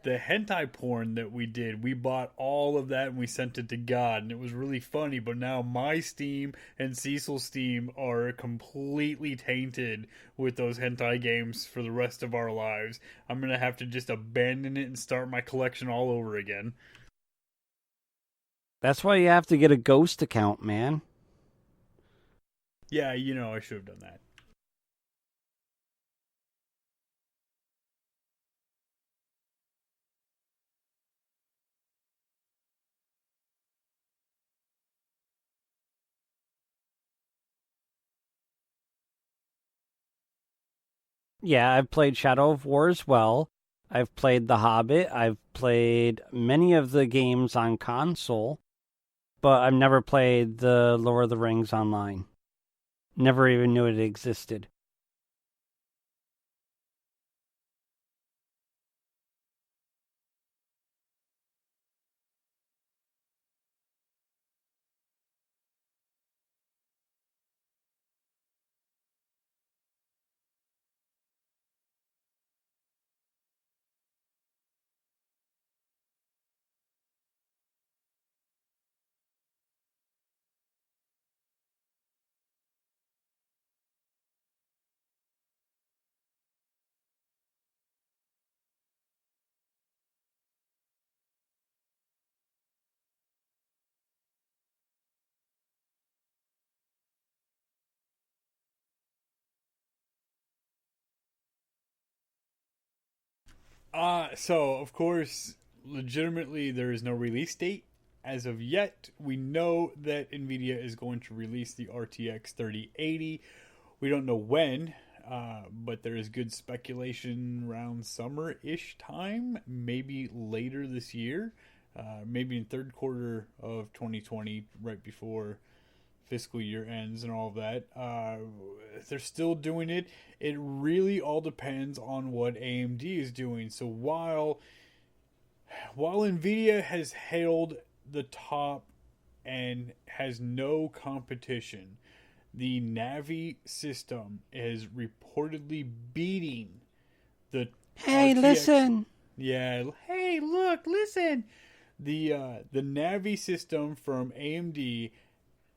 Speaker 1: The hentai porn that we did, we bought all of that and we sent it to God, and it was really funny. But now my Steam and Cecil's Steam are completely tainted with those hentai games for the rest of our lives. I'm gonna have to just abandon it and start my collection all over again.
Speaker 3: That's why you have to get a Ghost account, man.
Speaker 1: Yeah, I should have done that.
Speaker 3: Yeah, I've played Shadow of War as well. I've played The Hobbit. I've played many of the games on console, but I've never played the Lord of the Rings online. Never even knew it existed.
Speaker 1: So of course, legitimately, there is no release date as of yet. We know that NVIDIA is going to release the RTX 3080. We don't know when, but there is good speculation around summer-ish time, maybe later this year, maybe in third quarter of 2020, right before fiscal year ends and all of that. They're still doing it. It really all depends on what AMD is doing. So while NVIDIA has held the top and has no competition, the Navi system is reportedly beating the
Speaker 3: Hey,
Speaker 1: RTX.
Speaker 3: listen.
Speaker 1: Yeah, hey, look, listen. The Navi system from AMD,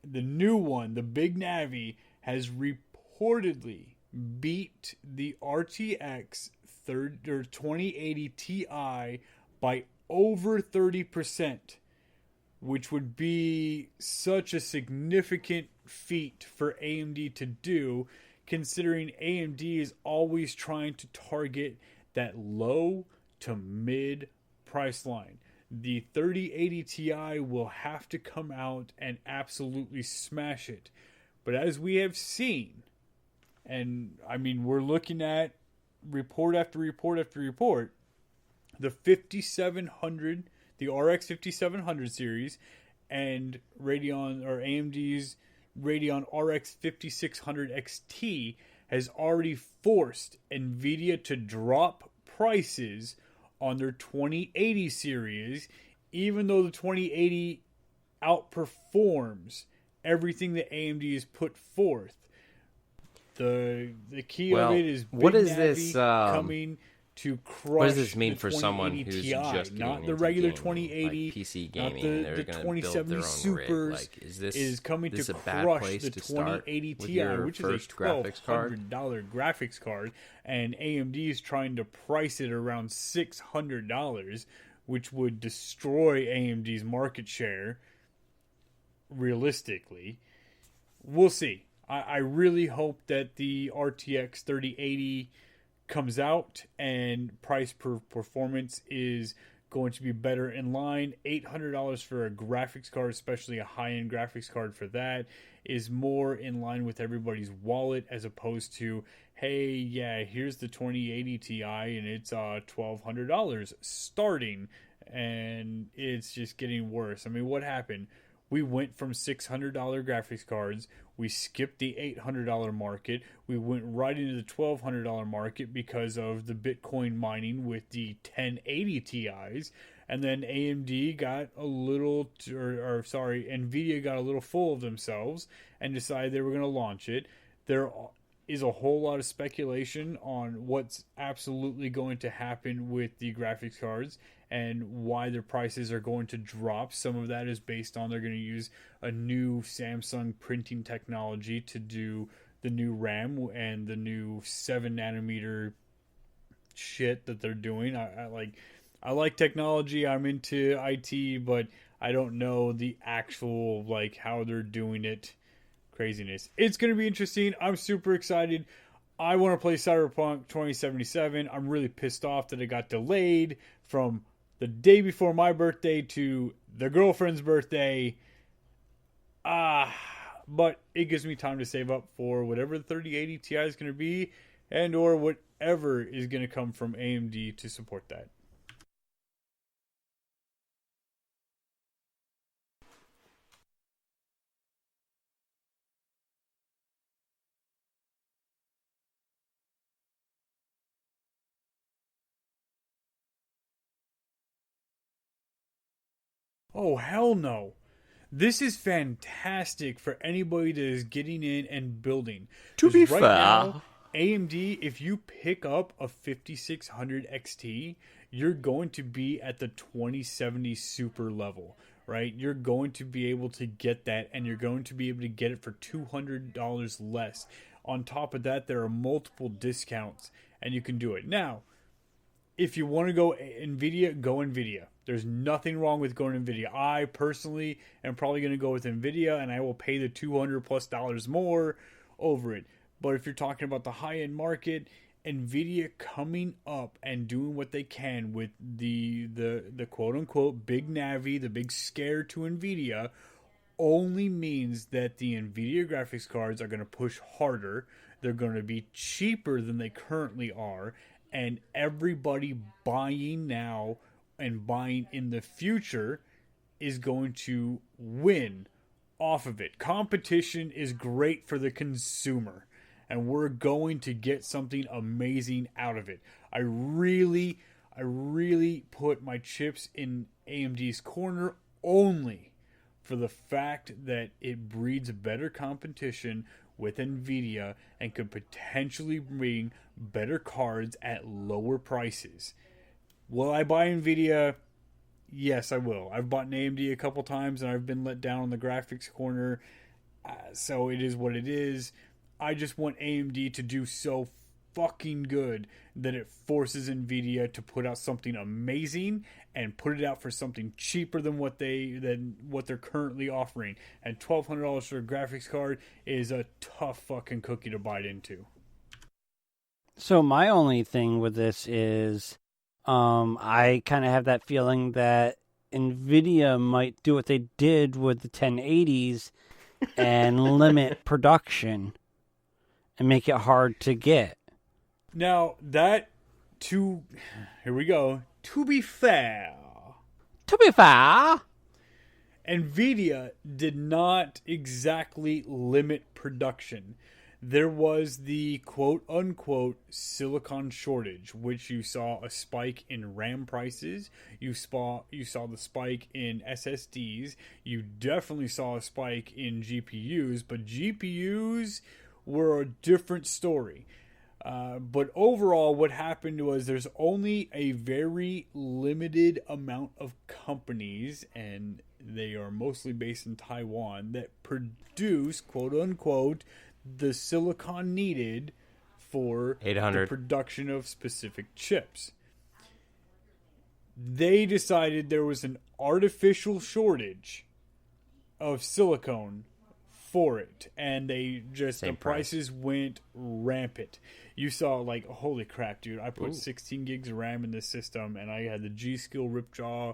Speaker 1: the new one, the big Navi, has reportedly beat the RTX 2080 Ti by over 30%, which would be such a significant feat for AMD to do, considering AMD is always trying to target that low to mid price line. The 3080 Ti will have to come out and absolutely smash it. But as we have seen, and I mean, we're looking at report after report after report, the 5700, the RX 5700 series, and Radeon or AMD's Radeon RX 5600 XT has already forced Nvidia to drop prices on their 2080 series, even though the 2080 outperforms everything that AMD has put forth. The key of it is Big
Speaker 2: what is
Speaker 1: Navi
Speaker 2: this
Speaker 1: coming to crush.
Speaker 2: What does this mean
Speaker 1: the
Speaker 2: for someone
Speaker 1: 2080
Speaker 2: who's
Speaker 1: Ti,
Speaker 2: just getting
Speaker 1: not the
Speaker 2: into
Speaker 1: regular
Speaker 2: gaming,
Speaker 1: 2080,
Speaker 2: like PC
Speaker 1: not
Speaker 2: gaming, and
Speaker 1: the
Speaker 2: they're going to
Speaker 1: 2070
Speaker 2: build their own
Speaker 1: Supers?
Speaker 2: rig? Like, is this
Speaker 1: is coming
Speaker 2: this
Speaker 1: to
Speaker 2: a bad
Speaker 1: crush
Speaker 2: place
Speaker 1: the
Speaker 2: to start
Speaker 1: 2080
Speaker 2: with
Speaker 1: Ti,
Speaker 2: your
Speaker 1: which
Speaker 2: first
Speaker 1: is a
Speaker 2: graphics card?
Speaker 1: $1,200 graphics card, and AMD is trying to price it around $600, which would destroy AMD's market share. Realistically, we'll see. I really hope that the RTX 3080 comes out and price per performance is going to be better in line. $800 for a graphics card, especially a high-end graphics card for that, is more in line with everybody's wallet, as opposed to, hey, yeah, here's the 2080 Ti and it's $1,200 starting, and it's just getting worse. I mean, what happened? We went from $600 graphics cards. We skipped the $800 market. We went right into the $1,200 market because of the Bitcoin mining with the 1080 Ti's. And then AMD got a little, NVIDIA got a little full of themselves and decided they were going to launch it. There is a whole lot of speculation on what's absolutely going to happen with the graphics cards and why their prices are going to drop. Some of that is based on they're going to use a new Samsung printing technology to do the new RAM and the new 7 nanometer shit that they're doing. I like technology. I'm into IT, but I don't know the actual how they're doing it. Craziness. It's going to be interesting. I'm super excited. I want to play Cyberpunk 2077. I'm really pissed off that it got delayed from the day before my birthday to the girlfriend's birthday. But it gives me time to save up for whatever the 3080 Ti is going to be, and or whatever is going to come from AMD to support that. Oh, hell no. This is fantastic for anybody that is getting in and building.
Speaker 2: To be
Speaker 1: right
Speaker 2: fair,
Speaker 1: now, AMD, if you pick up a 5600 XT, you're going to be at the 2070 Super level, right? You're going to be able to get that, and you're going to be able to get it for $200 less. On top of that, there are multiple discounts, and you can do it. Now, if you want to go NVIDIA, go NVIDIA. There's nothing wrong with going NVIDIA. I personally am probably going to go with NVIDIA, and I will pay the $200+ more over it. But if you're talking about the high-end market, NVIDIA coming up and doing what they can with the quote-unquote big Navi, the big scare to NVIDIA, only means that the NVIDIA graphics cards are going to push harder. They're going to be cheaper than they currently are, and everybody buying now and buying in the future is going to win off of it. Competition is great for the consumer, and we're going to get something amazing out of it. I really put my chips in AMD's corner only for the fact that it breeds better competition with NVIDIA and could potentially bring better cards at lower prices. Will I buy NVIDIA? Yes, I will. I've bought an AMD a couple times and I've been let down on the graphics corner. So it is what it is. I just want AMD to do so fucking good that it forces NVIDIA to put out something amazing and put it out for something cheaper than what they're currently offering. And $1,200 for a graphics card is a tough fucking cookie to bite into.
Speaker 3: So my only thing with this is, I kind of have that feeling that NVIDIA might do what they did with the 1080s and limit production and make it hard to get.
Speaker 1: Now, here we go. To be fair,
Speaker 3: To be fair,
Speaker 1: NVIDIA did not exactly limit production. There was the quote-unquote silicon shortage, which you saw a spike in RAM prices. You saw the spike in SSDs. You definitely saw a spike in GPUs, but GPUs were a different story. But overall, what happened was there's only a very limited amount of companies, and they are mostly based in Taiwan, that produce, quote unquote, the silicon needed for
Speaker 2: 800.
Speaker 1: the production of specific chips. They decided there was an artificial shortage of silicone for it, and the prices went rampant. You saw, like, holy crap, dude, I put 16 gigs of RAM in this system, and I had the G.Skill Ripjaw.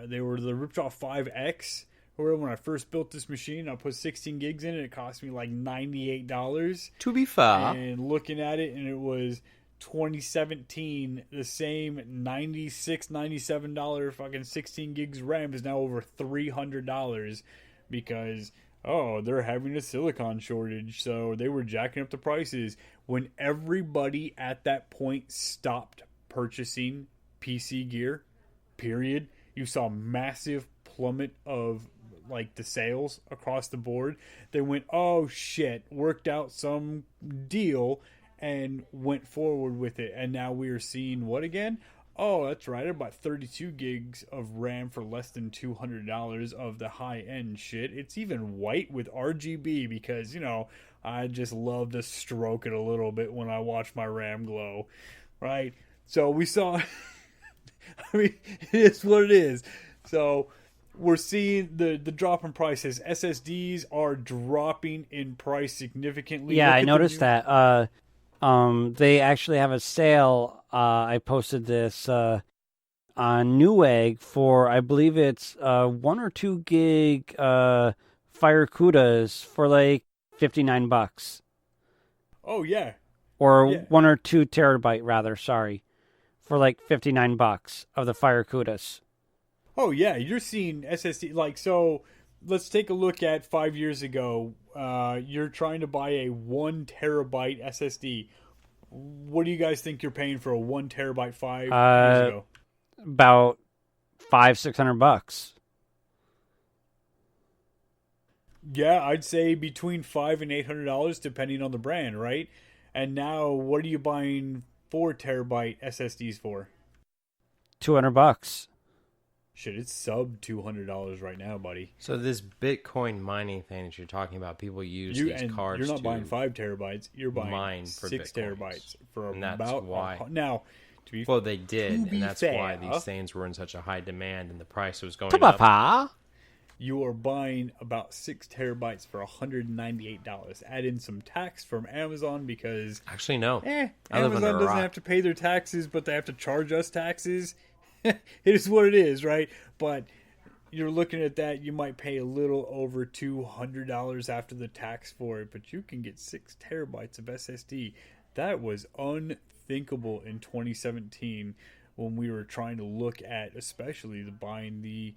Speaker 1: They were the Ripjaw 5X. Or when I first built this machine, I put 16 gigs in it. It cost me like $98.
Speaker 2: To be fair.
Speaker 1: And looking at it, and it was 2017, the same $96, $97 fucking 16 gigs RAM is now over $300 because, they're having a silicon shortage. So they were jacking up the prices. When everybody at that point stopped purchasing PC gear, period, you saw massive plummet of like the sales across the board. They went, oh shit, worked out some deal and went forward with it. And now we are seeing what again? Oh, that's right, about 32 gigs of RAM for less than $200 of the high-end shit. It's even white with RGB because, I just love to stroke it a little bit when I watch my RAM glow, right? So we saw, I mean, it is what it is. So we're seeing the drop in prices. SSDs are dropping in price significantly.
Speaker 3: yeah, I noticed that. They actually have a sale. I posted this on Newegg for, I believe it's 1 or 2 gig Fire CUDAs for like $59.
Speaker 1: Oh yeah.
Speaker 3: Or
Speaker 1: yeah.
Speaker 3: 1 or 2 terabyte rather, sorry, for like $59 of the Fire CUDAs.
Speaker 1: Oh yeah, you're seeing SSD like so. Let's take a look at 5 years ago. You're trying to buy a 1 terabyte SSD. What do you guys think you're paying for a 1 terabyte 5 years ago?
Speaker 3: About $500-$600.
Speaker 1: Yeah, I'd say between $500 and $800 depending on the brand, right? And now, what are you buying 4 terabyte SSDs for?
Speaker 3: $200.
Speaker 1: Shit, it's sub $200 right now, buddy.
Speaker 2: So this Bitcoin mining thing that you're talking about, people use these cards.
Speaker 1: You're not buying 5 terabytes. You're buying 6
Speaker 2: Bitcoins.
Speaker 1: terabytes for
Speaker 2: and that's
Speaker 1: about
Speaker 2: why.
Speaker 1: Now,
Speaker 2: well, they did, and that's
Speaker 1: fair,
Speaker 2: why these things were in such a high demand, and the price was going up.
Speaker 3: Papa.
Speaker 1: You are buying about 6 terabytes for $198. Add in some tax from Amazon because
Speaker 2: actually no,
Speaker 1: Amazon doesn't have to pay their taxes, but they have to charge us taxes. It is what it is, right? But you're looking at that, you might pay a little over $200 after the tax for it, but you can get 6 terabytes of SSD. That was unthinkable in 2017 when we were trying to look at, especially buying the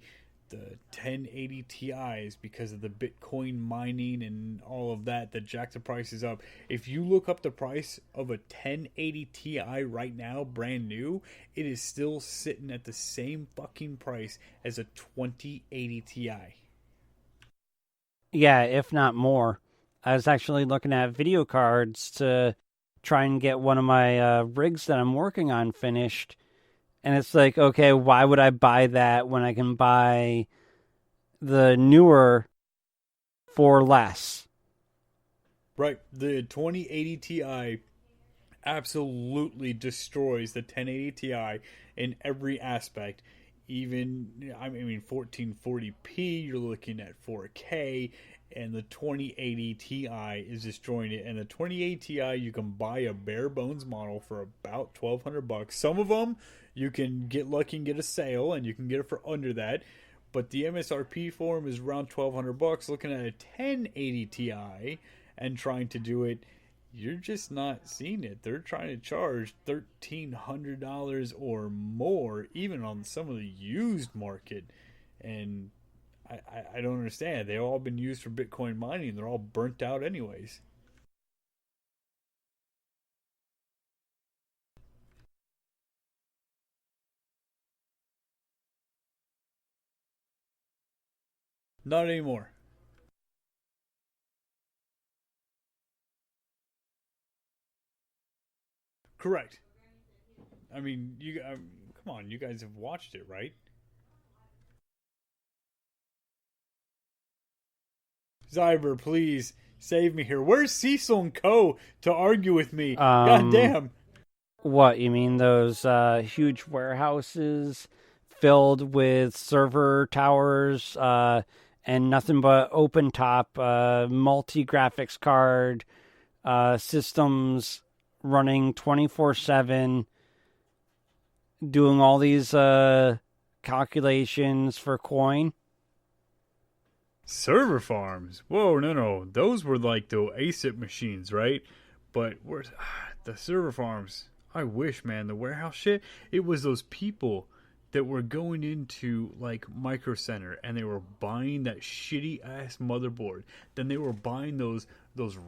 Speaker 1: 1080 Ti's because of the Bitcoin mining and all of that jacked the prices up. If you look up the price of a 1080 Ti right now, brand new, it is still sitting at the same fucking price as a 2080 Ti.
Speaker 3: Yeah, if not more. I was actually looking at video cards to try and get one of my rigs that I'm working on finished. And it's like, okay, why would I buy that when I can buy the newer for less?
Speaker 1: Right. The 2080 Ti absolutely destroys the 1080 Ti in every aspect. Even, 1440p, you're looking at 4K, and the 2080 Ti is destroying it. And the 2080 Ti, you can buy a bare bones model for about $1,200. Some of them you can get lucky and get a sale, and you can get it for under that. But the MSRP for them is around $1,200. Looking at a 1080 Ti and trying to do it, you're just not seeing it. They're trying to charge $1,300 or more, even on some of the used market. And I don't understand. They've all been used for Bitcoin mining. They're all burnt out anyways. Not anymore. Correct. I mean, come on, you guys have watched it, right? Zyber, please save me here. Where's Cecil and Co. to argue with me? God damn.
Speaker 3: What, you mean those huge warehouses filled with server towers and nothing but open top, multi graphics card systems running 24/7, doing all these calculations for coin?
Speaker 1: Server farms? Whoa, no. Those were like the ASIC machines, right? But where's the server farms? I wish, man, the warehouse shit. It was those people that were going into like Micro Center and they were buying that shitty ass motherboard. Then they were buying those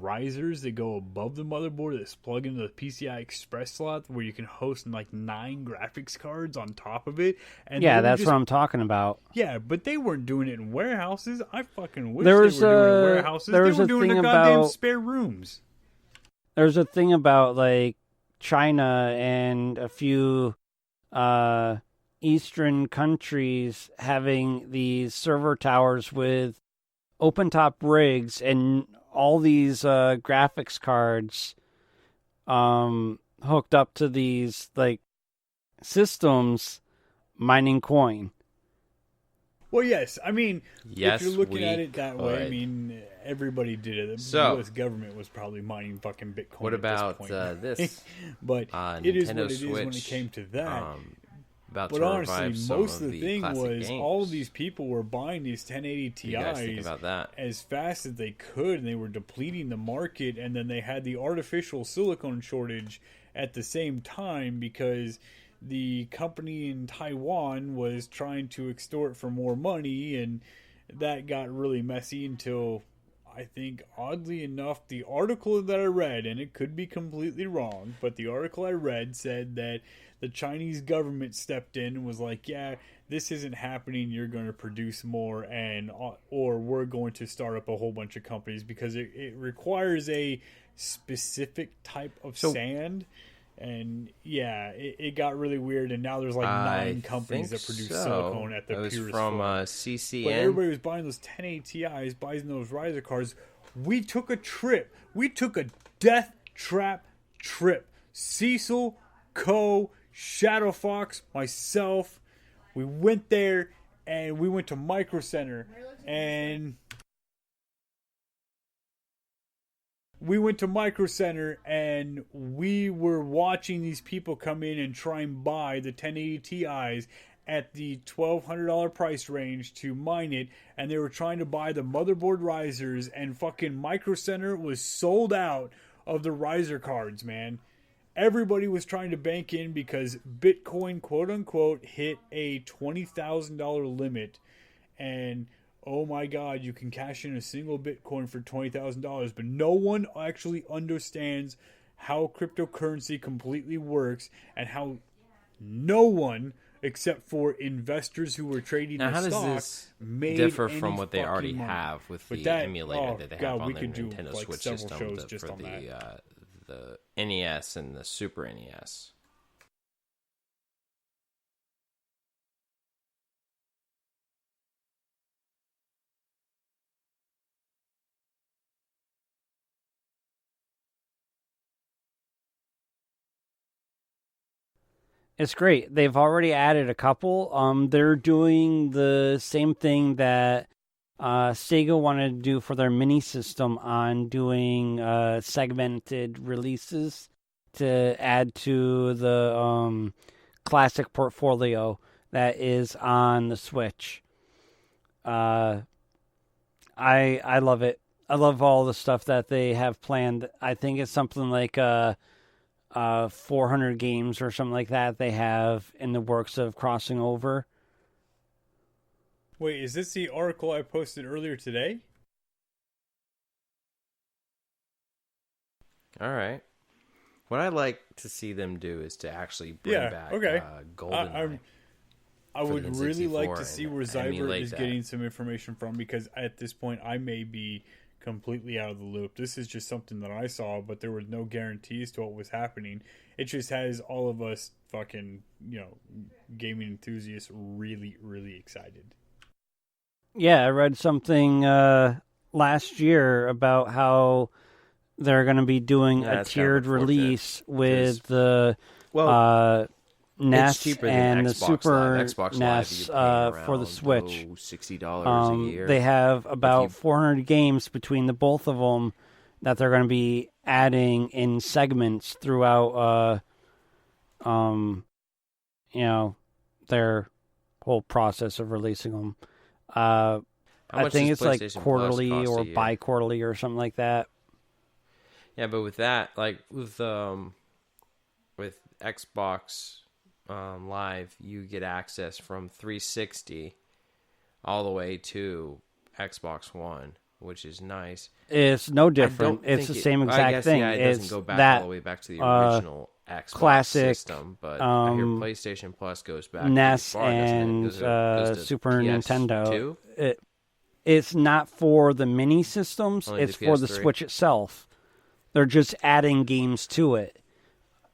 Speaker 1: risers that go above the motherboard that's plug into the PCI Express slot where you can host like 9 graphics cards on top of it. And
Speaker 3: yeah, that's what I'm talking about.
Speaker 1: Yeah, but they weren't doing it in warehouses. I fucking wish they were doing it in warehouses. They were doing it in goddamn spare rooms.
Speaker 3: There's a thing about like China and a few Eastern countries having these server towers with open top rigs and all these graphics cards hooked up to these like systems mining coin.
Speaker 1: Well, yes. I mean, if you're looking at it that way, I mean, everybody did it. The U.S. government was probably mining fucking Bitcoin.
Speaker 2: What about
Speaker 1: this? But it is what it is when it came to that. But honestly, most of the thing was games. All of these people were buying these 1080 Ti's as fast as they could, and they were depleting the market, and then they had the artificial silicon shortage at the same time because the company in Taiwan was trying to extort for more money, and that got really messy until, I think, oddly enough, the article that I read, and it could be completely wrong, but the article I read said that the Chinese government stepped in and was like, yeah, this isn't happening, you're going to produce more, and or we're going to start up a whole bunch of companies because it requires a specific type of sand. And yeah, it got really weird, and now there's like 9 companies that produce silicone at the purest
Speaker 2: form. From CCN.
Speaker 1: But everybody was buying those 1080 Ti's, buying those riser cards. We took a trip. We took a death trap trip. Cecil, Co., Shadow Fox, myself. We went there, and we went to Micro Center, and we were watching these people come in and try and buy the 1080 Ti's at the $1,200 price range to mine it, and they were trying to buy the motherboard risers, and fucking Micro Center was sold out of the riser cards, man. Everybody was trying to bank in because Bitcoin, quote unquote, hit a $20,000 limit, and oh my God, you can cash in a single Bitcoin for $20,000, but no one actually understands how cryptocurrency completely works and how no one, except for investors who were trading the stock,
Speaker 2: does this
Speaker 1: made
Speaker 2: differ
Speaker 1: any
Speaker 2: from what they already
Speaker 1: money.
Speaker 2: have with the
Speaker 1: that,
Speaker 2: emulator that they have on their
Speaker 1: could
Speaker 2: Nintendo
Speaker 1: do, like,
Speaker 2: Switch
Speaker 1: several
Speaker 2: system
Speaker 1: shows just
Speaker 2: for
Speaker 1: on
Speaker 2: the NES and the Super NES?
Speaker 3: It's great. They've already added a couple. They're doing the same thing that Sega wanted to do for their mini system on doing segmented releases to add to the classic portfolio that is on the Switch. I love it. I love all the stuff that they have planned. I think it's something like 400 games or something like that they have in the works of crossing over.
Speaker 1: Wait, is this the article I posted earlier today?
Speaker 2: All right. What I'd like to see them do is to actually bring back GoldenEye.
Speaker 1: I would really like to
Speaker 2: and
Speaker 1: see where Zybert is getting some information from, because at this point I may be completely out of the loop. This is just something that I saw, but there were no guarantees to what was happening. It just has all of us fucking, gaming enthusiasts really, really excited.
Speaker 3: Yeah, I read something last year about how they're going to be doing a tiered release with the NES and the Super NES for the Switch.
Speaker 2: $60 a year.
Speaker 3: They have about 400 games between the both of them that they're going to be adding in segments throughout their whole process of releasing them. I think it's like quarterly or bi-quarterly or something like that.
Speaker 2: Yeah, but with that, like with Xbox Live, you get access from 360 all the way to Xbox One, which is nice.
Speaker 3: It's no different. It's the same exact thing.
Speaker 2: Yeah, it doesn't go back all the way back to the original Xbox
Speaker 3: classic
Speaker 2: system, but I hear PlayStation Plus goes back
Speaker 3: NES
Speaker 2: far,
Speaker 3: and Super
Speaker 2: PS2?
Speaker 3: Nintendo. It's not for the mini systems.
Speaker 2: Only
Speaker 3: it's
Speaker 2: the
Speaker 3: for the
Speaker 2: PS3?
Speaker 3: Switch itself. They're just adding games to it.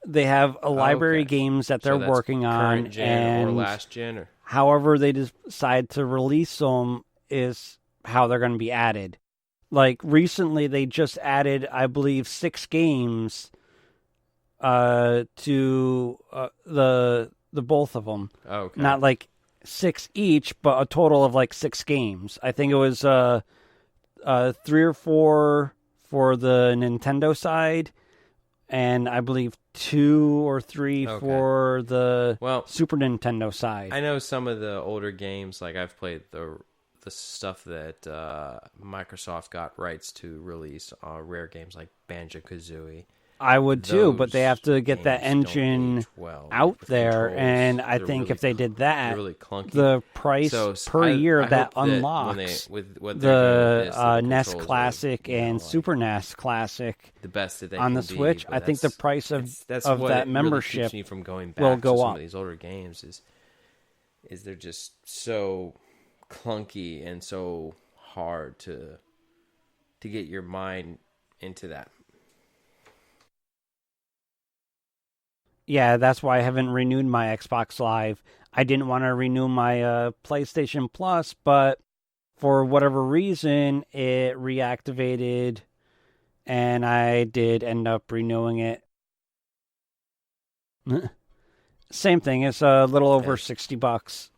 Speaker 3: They have a library of games that they're working on,
Speaker 2: current gen
Speaker 3: and
Speaker 2: or last gen, or
Speaker 3: however they decide to release them is how they're going to be added. Like recently, they just added, I believe, 6 games to the both of them.
Speaker 2: Okay.
Speaker 3: Not like 6 each, but a total of like 6 games. I think it was 3 or 4 for the Nintendo side, and I believe 2 or 3 for the Super Nintendo side.
Speaker 2: I know some of the older games, like I've played the stuff that Microsoft got rights to release, rare games like Banjo-Kazooie.
Speaker 3: I would too, but they have to get that engine out there, and I think if they did that, the price per year that unlocks the NES Classic and Super NES Classic
Speaker 2: the best that they
Speaker 3: on the Switch, I think the price of that membership
Speaker 2: really from going back
Speaker 3: will go
Speaker 2: to
Speaker 3: up.
Speaker 2: Some of these older games is they're just so clunky and so hard to get your mind into that.
Speaker 3: Yeah, that's why I haven't renewed my Xbox Live. I didn't want to renew my PlayStation Plus, but for whatever reason, it reactivated, and I did end up renewing it. Same thing. It's a little over $60.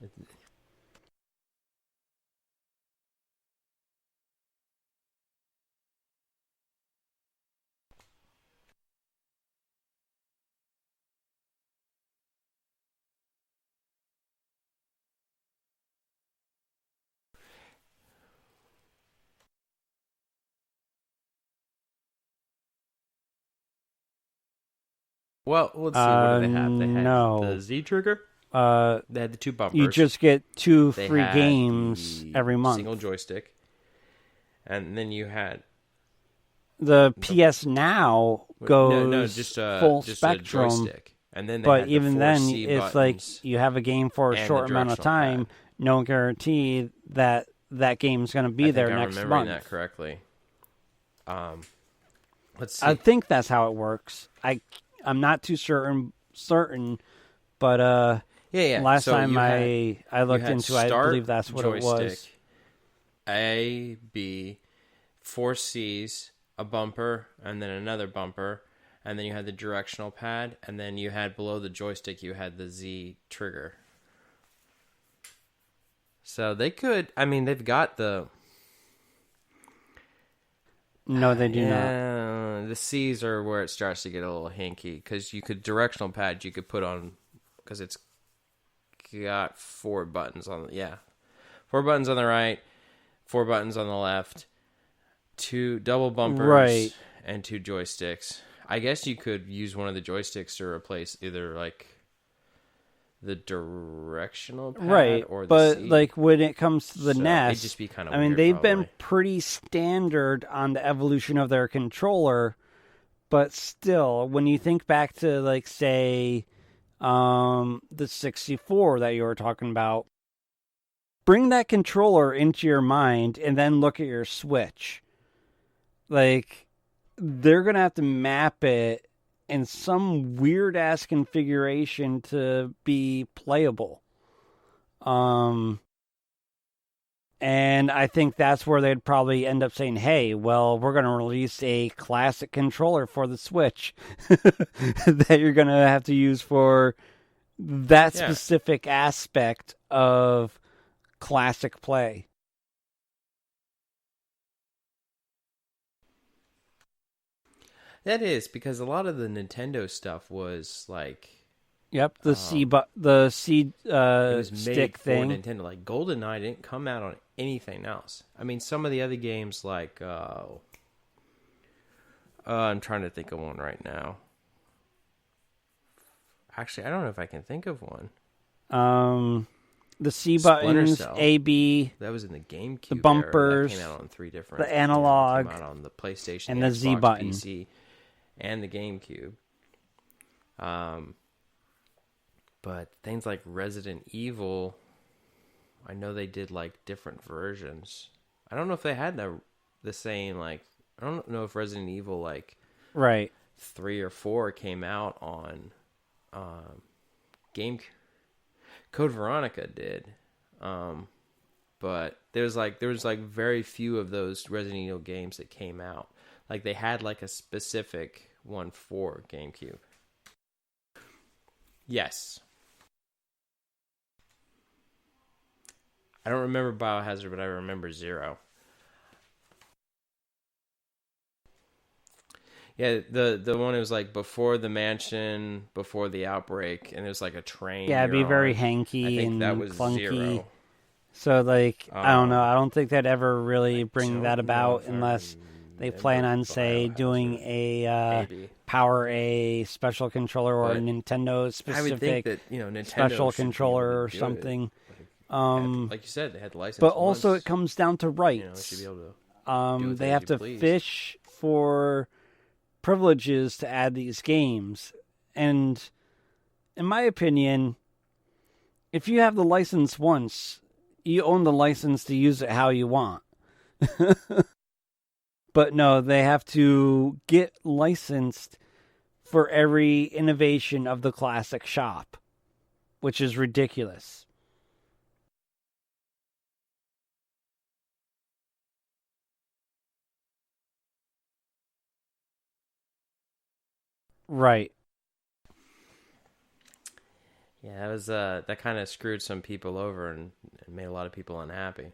Speaker 2: Well, let's see. What do they have? They had the Z trigger. They had the 2 bumpers.
Speaker 3: You just get 2 free games every month.
Speaker 2: Single joystick, and then you had
Speaker 3: the PS Now goes
Speaker 2: just
Speaker 3: full spectrum.
Speaker 2: A joystick. And then
Speaker 3: but even then, it's like you have a game for a short amount of time. No guarantee that game's going to be there next month.
Speaker 2: I'm remembering that correctly. Let's see.
Speaker 3: I think that's how it works. I'm not too certain, but last time I looked into it, I believe that's what it was.
Speaker 2: A, B, 4 C's, a bumper, and then another bumper, and then you had the directional pad, and then you had below the joystick, you had the Z trigger. So they could, they've got the
Speaker 3: No, they do not.
Speaker 2: Yeah, the C's are where it starts to get a little hinky because you could directional pad you could put on because it's got 4 buttons on 4 buttons on the right, 4 buttons on the left, 2 double bumpers,
Speaker 3: Right.
Speaker 2: and 2 joysticks. I guess you could use one of the joysticks to replace either like the directional pad
Speaker 3: Right,
Speaker 2: or the
Speaker 3: but
Speaker 2: C.
Speaker 3: like when it comes to the
Speaker 2: So
Speaker 3: NES,
Speaker 2: it'd just be kind of
Speaker 3: I mean,
Speaker 2: weird,
Speaker 3: they've been
Speaker 2: probably.
Speaker 3: pretty standard on the evolution of their controller, but still, when you think back to like say the 64 that you were talking about, bring that controller into your mind and then look at your Switch. Like, they're going to have to map it in some weird ass configuration to be playable. And I think that's where they'd probably end up saying, hey, well, we're going to release a classic controller for the Switch that you're going to have to use for that specific aspect of classic play.
Speaker 2: That is because a lot of the Nintendo stuff was like
Speaker 3: Yep, the C
Speaker 2: it was made
Speaker 3: stick
Speaker 2: for
Speaker 3: thing.
Speaker 2: Nintendo. Like GoldenEye didn't come out on anything else. I mean, some of the other games like I'm trying to think of one right now. Actually, I don't know if I can think of one.
Speaker 3: The C
Speaker 2: Splinter
Speaker 3: buttons,
Speaker 2: Cell.
Speaker 3: A, B,
Speaker 2: That was in the GameCube.
Speaker 3: the bumpers,
Speaker 2: era. That came out on 3 different.
Speaker 3: the analog,
Speaker 2: came out on the PlayStation,
Speaker 3: and
Speaker 2: the
Speaker 3: the Z
Speaker 2: Xbox,
Speaker 3: button.
Speaker 2: PC, and the GameCube. But things like Resident Evil, I know they did like different versions. I don't know if they had the same like. I don't know if Resident Evil like
Speaker 3: right
Speaker 2: 3 or 4 came out on Game. Code Veronica did, but there was like very few of those Resident Evil games that came out. Like they had like a specific one for GameCube. Yes. I don't remember Biohazard, but I remember Zero. Yeah, the one that was like before the mansion, before the outbreak, and it was like a train.
Speaker 3: Yeah, it'd be very
Speaker 2: on.
Speaker 3: hanky
Speaker 2: I think
Speaker 3: and
Speaker 2: that was
Speaker 3: clunky.
Speaker 2: Zero.
Speaker 3: So, like, I don't know. I don't think they'd ever really
Speaker 2: I
Speaker 3: bring
Speaker 2: don't
Speaker 3: that
Speaker 2: know
Speaker 3: about
Speaker 2: if I
Speaker 3: unless they plan on, say,
Speaker 2: Biohazard.
Speaker 3: doing a
Speaker 2: Maybe.
Speaker 3: Power A special controller or a
Speaker 2: But
Speaker 3: Nintendo
Speaker 2: I would
Speaker 3: specific
Speaker 2: think that Nintendo
Speaker 3: special
Speaker 2: should be able
Speaker 3: controller
Speaker 2: to
Speaker 3: or
Speaker 2: do it.
Speaker 3: something.
Speaker 2: Like you said, they had the license.
Speaker 3: But also,
Speaker 2: once,
Speaker 3: it comes down to
Speaker 2: they
Speaker 3: rights.
Speaker 2: should be able to. Do with
Speaker 3: They
Speaker 2: it
Speaker 3: have
Speaker 2: as you
Speaker 3: to
Speaker 2: please.
Speaker 3: fish for privileges to add these games. And in my opinion, if you have the license once, you own the license to use it how you want. But no, they have to get licensed for every innovation of the classic shop, which is ridiculous. Right.
Speaker 2: Yeah, that was that kind of screwed some people over and made a lot of people unhappy.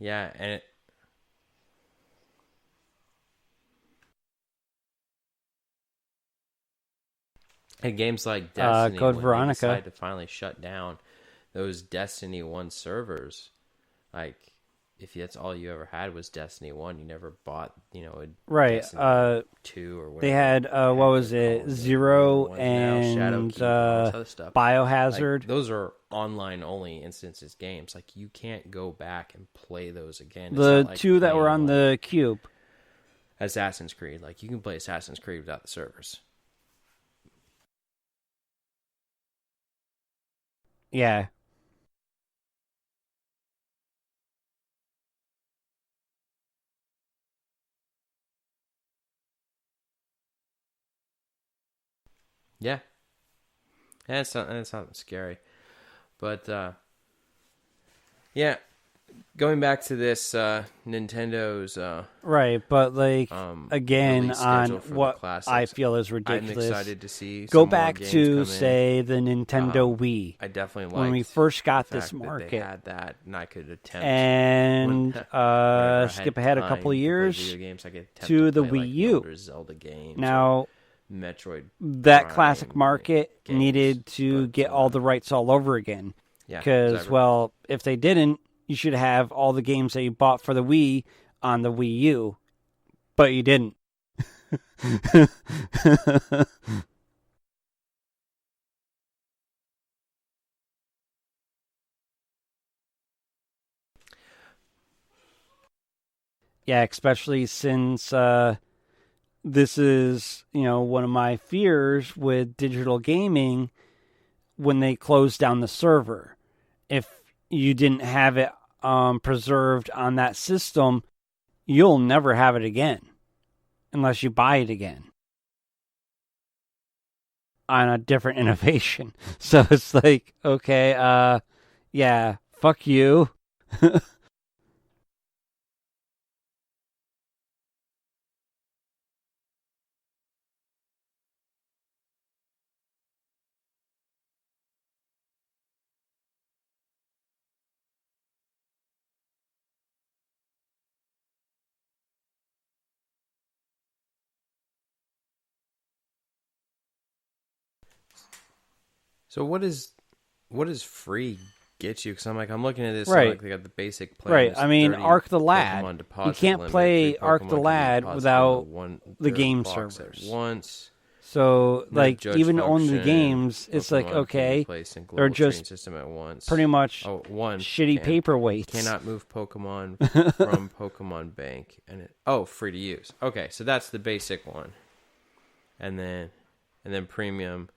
Speaker 2: Yeah, and games like Destiny,
Speaker 3: Code
Speaker 2: when
Speaker 3: Veronica.
Speaker 2: they decided to finally shut down those Destiny 1 servers, like if that's all you ever had was Destiny 1, you never bought, a
Speaker 3: Right.
Speaker 2: Destiny 2 or whatever.
Speaker 3: They had what was it? Zero and
Speaker 2: Shadowkeep and all this other stuff.
Speaker 3: Biohazard.
Speaker 2: Like, those are online only instances games. Like you can't go back and play those again. It's
Speaker 3: The
Speaker 2: not like
Speaker 3: two that were
Speaker 2: playing,
Speaker 3: on
Speaker 2: like,
Speaker 3: the Cube.
Speaker 2: Assassin's Creed. Like you can play Assassin's Creed without the servers.
Speaker 3: Yeah.
Speaker 2: Yeah. That's not scary. But, yeah, going back to this Nintendo's
Speaker 3: right, but like again
Speaker 2: release
Speaker 3: on
Speaker 2: schedule for
Speaker 3: what
Speaker 2: the classics,
Speaker 3: I feel is
Speaker 2: I'm
Speaker 3: ridiculous.
Speaker 2: excited to see
Speaker 3: Go
Speaker 2: some more
Speaker 3: back
Speaker 2: games
Speaker 3: to
Speaker 2: come
Speaker 3: say the Nintendo Wii.
Speaker 2: I definitely
Speaker 3: when
Speaker 2: liked
Speaker 3: we first got
Speaker 2: the
Speaker 3: this
Speaker 2: fact that they
Speaker 3: market,
Speaker 2: had that, and I could attempt
Speaker 3: and
Speaker 2: whenever I had
Speaker 3: skip ahead a couple
Speaker 2: time
Speaker 3: of
Speaker 2: to play
Speaker 3: years
Speaker 2: video games, I could attempt
Speaker 3: to the
Speaker 2: play,
Speaker 3: Wii
Speaker 2: like,
Speaker 3: U.
Speaker 2: older Zelda games.
Speaker 3: Now,
Speaker 2: Metroid
Speaker 3: that
Speaker 2: Prime
Speaker 3: classic market
Speaker 2: games,
Speaker 3: needed to
Speaker 2: but,
Speaker 3: get all the rights all over again.
Speaker 2: yeah,
Speaker 3: Because, well, if they didn't, you should have all the games that you bought for the Wii on the Wii U. But you didn't. Yeah, especially since this is, one of my fears with digital gaming when they close down the server. If you didn't have it preserved on that system, you'll never have it again unless you buy it again on a different innovation. So it's like, okay, yeah, fuck you.
Speaker 2: So what does free get you? Because I'm looking at this,
Speaker 3: Right.
Speaker 2: like, they got the basic plan.
Speaker 3: Right.
Speaker 2: There's
Speaker 3: I mean,
Speaker 2: 30
Speaker 3: Arc the Lad.
Speaker 2: Pokemon
Speaker 3: You
Speaker 2: deposit
Speaker 3: can't
Speaker 2: limit,
Speaker 3: play
Speaker 2: 3
Speaker 3: Arc the
Speaker 2: Pokemon can be
Speaker 3: Lad
Speaker 2: deposited
Speaker 3: without
Speaker 2: into
Speaker 3: the
Speaker 2: their
Speaker 3: game
Speaker 2: box
Speaker 3: servers.
Speaker 2: at once.
Speaker 3: So,
Speaker 2: No
Speaker 3: like,
Speaker 2: judge
Speaker 3: even on the
Speaker 2: function.
Speaker 3: games, it's like,
Speaker 2: Pokemon can be
Speaker 3: okay,
Speaker 2: placed in
Speaker 3: they're
Speaker 2: global training
Speaker 3: just
Speaker 2: system at once.
Speaker 3: pretty much
Speaker 2: One
Speaker 3: shitty
Speaker 2: can.
Speaker 3: paperweights.
Speaker 2: Cannot move Pokemon from Pokemon Bank, and free to use. Okay, so that's the basic one, and then premium.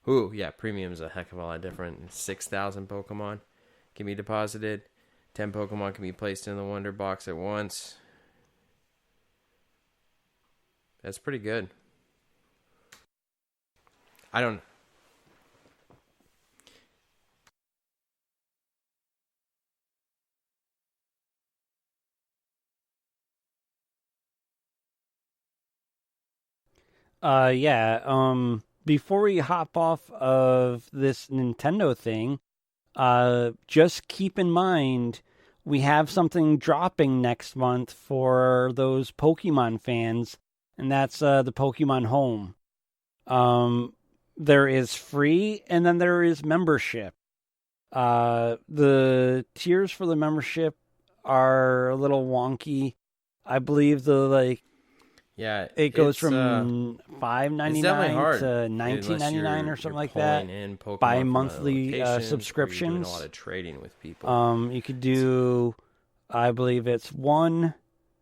Speaker 2: Ooh, yeah, premium is a heck of a lot different. 6,000 Pokemon can be deposited. 10 Pokemon can be placed in the Wonder Box at once. That's pretty good. I don't.
Speaker 3: Yeah. Before we hop off of this Nintendo thing, just keep in mind we have something dropping next month for those Pokemon fans, and that's the Pokemon Home. There is free, and then there is membership. The tiers for the membership are a little wonky. I believe it goes from $5.99 to $19.99 or something like that. Bi-monthly subscriptions.
Speaker 2: Doing a lot of trading with people.
Speaker 3: You could do, I believe it's 1,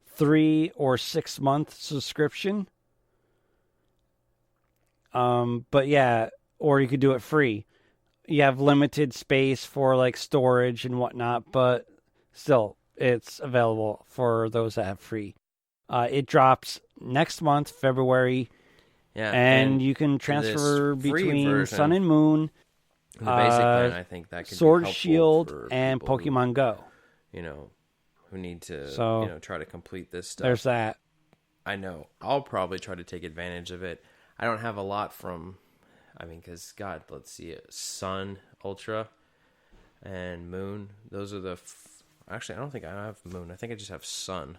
Speaker 3: 3, or 6 month subscription. But yeah, or you could do it free. You have limited space for like storage and whatnot, but still, it's available for those that have free. It drops next month, February, and you can transfer between
Speaker 2: version,
Speaker 3: Sun and Moon,
Speaker 2: the basic plan, I think that could
Speaker 3: Sword,
Speaker 2: be helpful
Speaker 3: Shield,
Speaker 2: for
Speaker 3: and Pokemon Go.
Speaker 2: Who need to try to complete this stuff.
Speaker 3: There's that.
Speaker 2: I know. I'll probably try to take advantage of it. I don't have a lot from, because God, let's see it. Sun, Ultra, and Moon. Those are actually, I don't think I have Moon. I think I just have Sun.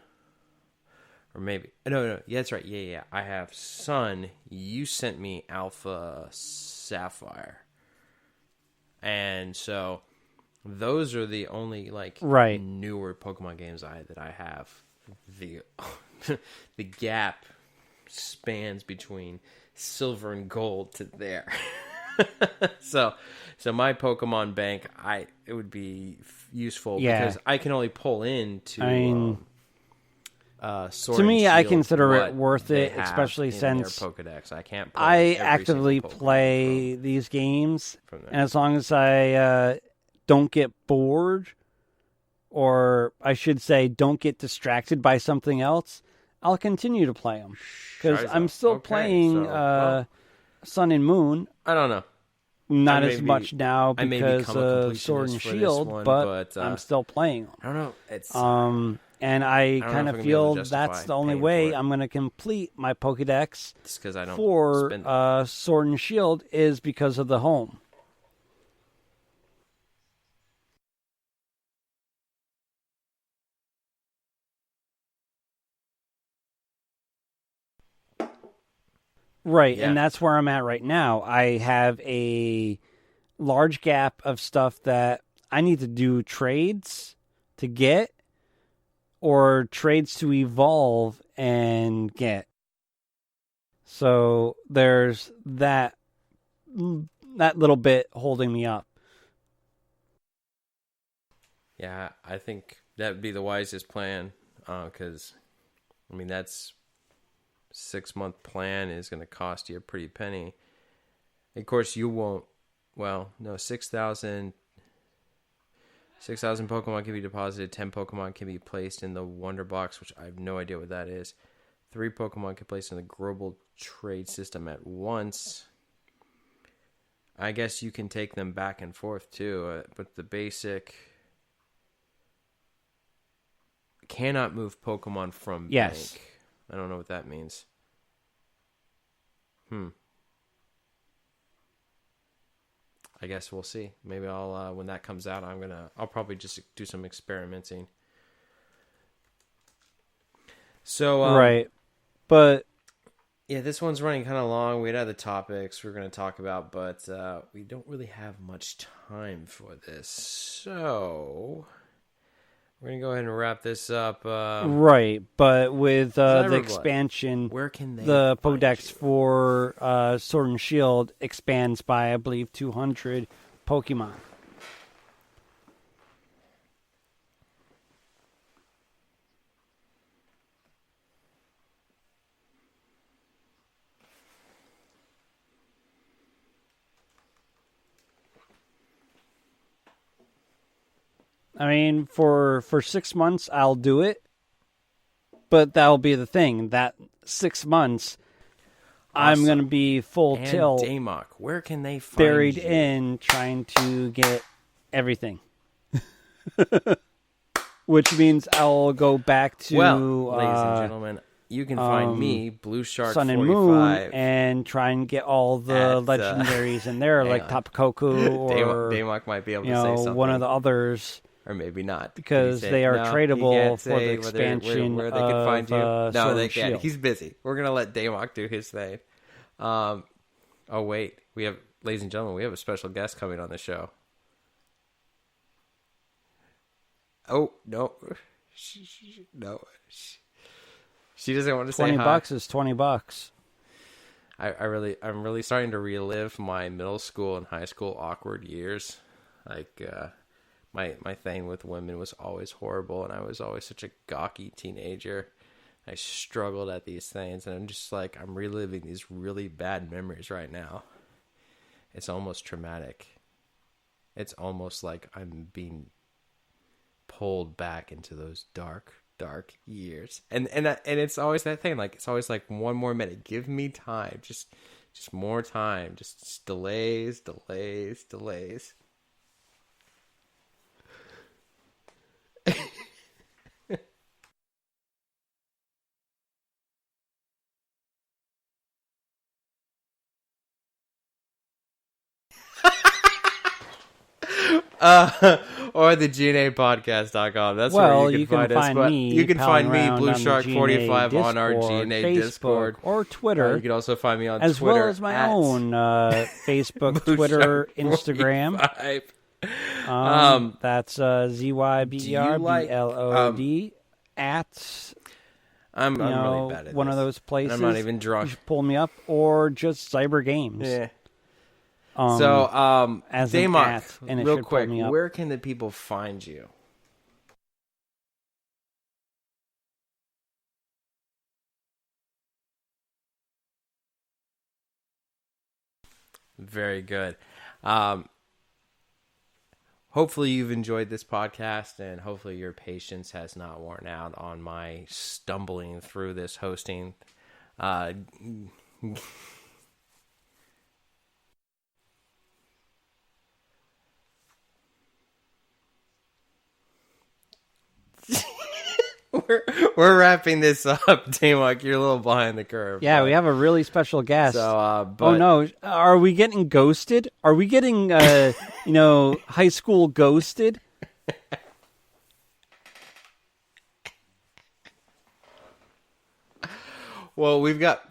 Speaker 2: Or maybe. No. Yeah, that's right. Yeah. I have Sun. You sent me Alpha Sapphire. And so those are the only newer Pokemon games that I have. The gap spans between silver and gold to there. So my Pokemon Bank, it would be useful because I can only pull into Sword
Speaker 3: to me,
Speaker 2: and
Speaker 3: I
Speaker 2: Shield
Speaker 3: consider it worth it, especially since
Speaker 2: their Pokedex. I can't pull
Speaker 3: I
Speaker 2: every
Speaker 3: actively
Speaker 2: single Pokemon
Speaker 3: play these games,
Speaker 2: from there.
Speaker 3: and as long as I don't get bored, or I should say, don't get distracted by something else, I'll continue to play them because I'm still playing Sun and Moon.
Speaker 2: I don't know.
Speaker 3: Not
Speaker 2: I
Speaker 3: as
Speaker 2: may be-
Speaker 3: much now
Speaker 2: I may
Speaker 3: because
Speaker 2: become a
Speaker 3: of Sword
Speaker 2: completionist
Speaker 3: and
Speaker 2: for this
Speaker 3: Shield,
Speaker 2: one,
Speaker 3: but
Speaker 2: but,
Speaker 3: I'm still playing them.
Speaker 2: I don't know. It's
Speaker 3: And I
Speaker 2: don't know
Speaker 3: kind
Speaker 2: if
Speaker 3: of
Speaker 2: I'm gonna be able
Speaker 3: feel
Speaker 2: to
Speaker 3: that's
Speaker 2: justify
Speaker 3: the only
Speaker 2: paying
Speaker 3: way
Speaker 2: for it.
Speaker 3: I'm going to complete my Pokedex
Speaker 2: just because I don't
Speaker 3: for
Speaker 2: spend.
Speaker 3: Sword and Shield is because of the home. Right,
Speaker 2: Yeah.
Speaker 3: and that's where I'm at right now. I have a large gap of stuff that I need to do trades to get or trades to evolve and get. So there's that little bit holding me up.
Speaker 2: Yeah, I think that would be the wisest plan. Because, I mean, that's 6-month plan is going to cost you a pretty penny. Of course, you won't. Well, no, 6,000 Pokemon can be deposited. 10 Pokemon can be placed in the Wonder Box, which I have no idea what that is. 3 Pokemon can place in the global trade system at once. I guess you can take them back and forth too, but the basic cannot move Pokemon from
Speaker 3: Yes.
Speaker 2: bank. I don't know what that means. I guess we'll see. Maybe I'll when that comes out, I'll probably just do some experimenting. So
Speaker 3: Right. But
Speaker 2: yeah, this one's running kind of long. We had other topics we're going to talk about, but we don't really have much time for this. So we're going to go ahead and wrap this up.
Speaker 3: right, but with the
Speaker 2: Cyberblood,
Speaker 3: expansion,
Speaker 2: where can they
Speaker 3: the
Speaker 2: find
Speaker 3: Podex
Speaker 2: you?
Speaker 3: for Sword and Shield expands by, I believe, 200 Pokemon. I mean, for 6 months, I'll do it. But that'll be the thing. That 6 months, I'm
Speaker 2: Awesome.
Speaker 3: going to be full
Speaker 2: And
Speaker 3: tilt,
Speaker 2: Damok, where can they find
Speaker 3: buried
Speaker 2: you?
Speaker 3: in trying to get everything. Which means I'll go back to
Speaker 2: Well, ladies and gentlemen, you can find me, Blue Shark
Speaker 3: Sun and
Speaker 2: 45.
Speaker 3: Moon and try and get all the
Speaker 2: At,
Speaker 3: legendaries in there,
Speaker 2: hang
Speaker 3: like
Speaker 2: on.
Speaker 3: Tapu Koko or
Speaker 2: Damok might be able
Speaker 3: you
Speaker 2: to say
Speaker 3: know
Speaker 2: something.
Speaker 3: one of the others.
Speaker 2: Or maybe not.
Speaker 3: Because
Speaker 2: Could he say-
Speaker 3: they are
Speaker 2: No, he
Speaker 3: tradable
Speaker 2: can't
Speaker 3: for the
Speaker 2: say
Speaker 3: expansion
Speaker 2: where they can find you.
Speaker 3: of,
Speaker 2: No,
Speaker 3: Sword
Speaker 2: they
Speaker 3: and
Speaker 2: can't.
Speaker 3: Shield.
Speaker 2: He's busy. We're going to let Damok do his thing. Oh, wait. We have, ladies and gentlemen, we have a special guest coming on the show. Oh, no. No. She doesn't want to say hi.
Speaker 3: $20 is $20.
Speaker 2: I'm really starting to relive my middle school and high school awkward years. Like, my thing with women was always horrible, and I was always such a gawky teenager. I struggled at these things, and I'm just like, I'm reliving these really bad memories right now. It's almost traumatic. It's almost like I'm being pulled back into those dark years. And it's always that thing, like, it's always like, one more minute. Give me time. Just more time. Just delays. Or the G.N.A podcast.com. That's
Speaker 3: Well,
Speaker 2: where you can find us.
Speaker 3: find
Speaker 2: But
Speaker 3: me.
Speaker 2: you can find me,
Speaker 3: palling
Speaker 2: Blue
Speaker 3: around on
Speaker 2: Shark
Speaker 3: the
Speaker 2: 45,
Speaker 3: G.N.A.
Speaker 2: on our
Speaker 3: Discord,
Speaker 2: G.N.A
Speaker 3: Facebook,
Speaker 2: Discord.
Speaker 3: or Twitter,
Speaker 2: You can also find me on
Speaker 3: as
Speaker 2: Twitter.
Speaker 3: well as my
Speaker 2: at
Speaker 3: own Facebook,
Speaker 2: Blue
Speaker 3: Twitter,
Speaker 2: Shark
Speaker 3: Instagram.
Speaker 2: 45.
Speaker 3: That's ZYBERBLOD at
Speaker 2: I'm
Speaker 3: you know
Speaker 2: really bad at
Speaker 3: one
Speaker 2: this.
Speaker 3: of those places.
Speaker 2: And I'm not even drunk.
Speaker 3: You should pull me up, or just Cyber Games.
Speaker 2: Yeah.
Speaker 3: As an
Speaker 2: Damok,
Speaker 3: at, and it
Speaker 2: real
Speaker 3: should
Speaker 2: quick,
Speaker 3: pull me up.
Speaker 2: where can the people find you? Very good. Hopefully you've enjoyed this podcast, and hopefully your patience has not worn out on my stumbling through this hosting. we're wrapping this up, T-Muck. You're a little behind the curve.
Speaker 3: Yeah,
Speaker 2: but-
Speaker 3: we have a really special guest.
Speaker 2: So, but
Speaker 3: Oh no, are we getting ghosted? Are we getting, high school ghosted?
Speaker 2: Well, we've got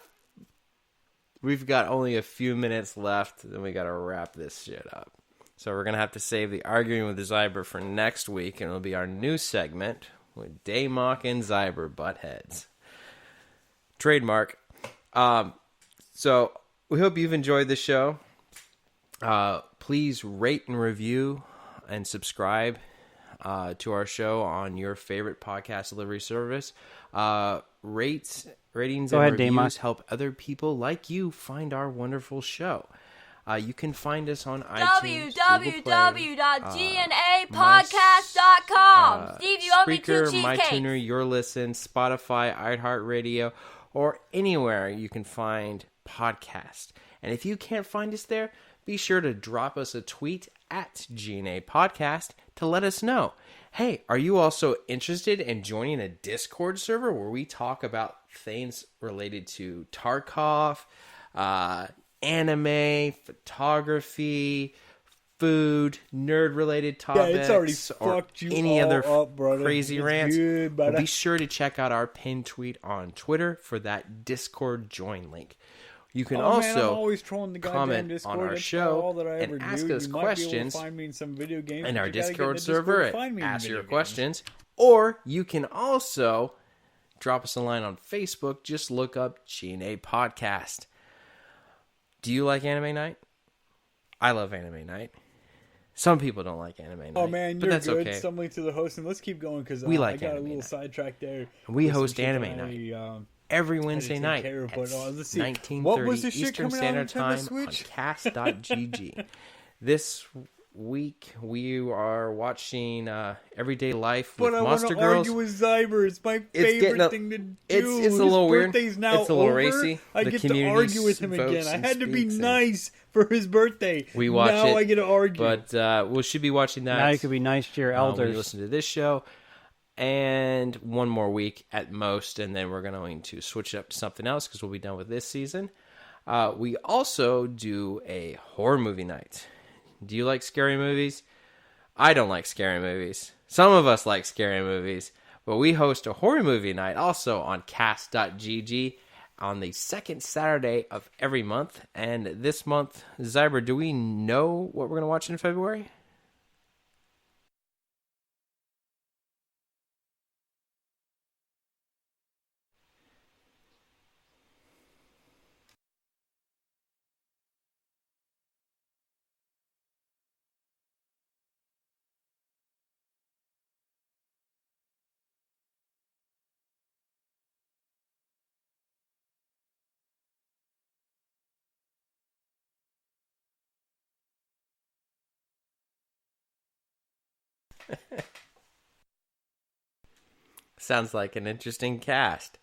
Speaker 2: only a few minutes left, and we got to wrap this shit up. So we're gonna have to save the arguing with the Zyber for next week, and it'll be our new segment with Daymok and Zyber butt heads. Trademark. So we hope you've enjoyed the show. Please rate and review and subscribe to our show on your favorite podcast delivery service. Ratings
Speaker 3: Go
Speaker 2: and
Speaker 3: ahead,
Speaker 2: reviews
Speaker 3: Daymok.
Speaker 2: help other people like you find our wonderful show. You can find us on iTunes, Google Play,
Speaker 4: www.gnapodcast.com. Steve, you owe me 2
Speaker 2: Spreaker,
Speaker 4: cheesecakes.
Speaker 2: MyTuner, Your Listen, Spotify, iHeartRadio, or anywhere you can find podcasts. And if you can't find us there, be sure to drop us a tweet at G.N.A Podcast to let us know. Hey, are you also interested in joining a Discord server where we talk about things related to Tarkov, anime, photography, food, nerd-related topics,
Speaker 1: it's already
Speaker 2: or
Speaker 1: fucked you
Speaker 2: any
Speaker 1: all
Speaker 2: other
Speaker 1: up, brother.
Speaker 2: crazy
Speaker 1: It's
Speaker 2: rants?
Speaker 1: good,
Speaker 2: Well,
Speaker 1: brother.
Speaker 2: be sure to check out our pinned tweet on Twitter for that Discord join link. You can
Speaker 1: Oh, man, I'm
Speaker 2: also
Speaker 1: always trolling the goddamn
Speaker 2: comment
Speaker 1: Discord.
Speaker 2: on our
Speaker 1: That's
Speaker 2: show
Speaker 1: all that I
Speaker 2: and
Speaker 1: ever
Speaker 2: ask
Speaker 1: do.
Speaker 2: us
Speaker 1: You might
Speaker 2: questions
Speaker 1: be able to find me in some video games,
Speaker 2: in
Speaker 1: but
Speaker 2: our
Speaker 1: you gotta get in
Speaker 2: Discord
Speaker 1: the
Speaker 2: server
Speaker 1: to
Speaker 2: at
Speaker 1: find me in
Speaker 2: Ask
Speaker 1: video
Speaker 2: Your
Speaker 1: games.
Speaker 2: Questions. Or you can also drop us a line on Facebook. Just look up G.N.A Podcast. Do you like Anime Night? I love Anime Night. Some people don't like Anime Night.
Speaker 1: Oh man,
Speaker 2: but
Speaker 1: you're
Speaker 2: that's
Speaker 1: good.
Speaker 2: okay.
Speaker 1: Stumbling to the host, and let's keep going because
Speaker 2: We like
Speaker 1: I got a
Speaker 2: Anime
Speaker 1: little
Speaker 2: Night.
Speaker 1: sidetracked there.
Speaker 2: We
Speaker 1: with some
Speaker 2: host
Speaker 1: shit
Speaker 2: Anime
Speaker 1: that
Speaker 2: Night. Every Wednesday
Speaker 1: take
Speaker 2: night
Speaker 1: care of,
Speaker 2: at
Speaker 1: but, let's see.
Speaker 2: 19:30
Speaker 1: What was this shit
Speaker 2: Eastern
Speaker 1: coming out on
Speaker 2: Standard
Speaker 1: Nintendo
Speaker 2: Time on
Speaker 1: Switch?
Speaker 2: cast.gg. This week we are watching Everyday Life with
Speaker 1: But I want
Speaker 2: Monster
Speaker 1: to
Speaker 2: Girls.
Speaker 1: argue with Zyber. It's my
Speaker 2: getting
Speaker 1: favorite
Speaker 2: a-
Speaker 1: thing to do.
Speaker 2: it's a
Speaker 1: His
Speaker 2: little weird.
Speaker 1: birthday's now
Speaker 2: It's a little
Speaker 1: over.
Speaker 2: racy.
Speaker 1: I
Speaker 2: The
Speaker 1: get to
Speaker 2: community
Speaker 1: argue with him
Speaker 2: votes
Speaker 1: again. I
Speaker 2: and
Speaker 1: had to be
Speaker 2: speaks and-
Speaker 1: nice for his birthday.
Speaker 2: We watch
Speaker 1: now
Speaker 2: it,
Speaker 1: I get to argue.
Speaker 2: But we should be watching that.
Speaker 3: Now you could be nice to your
Speaker 2: when
Speaker 3: elders.
Speaker 2: you listen to this show. And one more week at most, and then we're going to switch it up to something else because we'll be done with this season. We also do a horror movie night. Do you like scary movies? I don't like scary movies. Some of us like scary movies, but we host a horror movie night also on cast.gg on the second Saturday of every month. And this month, Zyber, do we know what we're going to watch in February? Sounds like an interesting cast.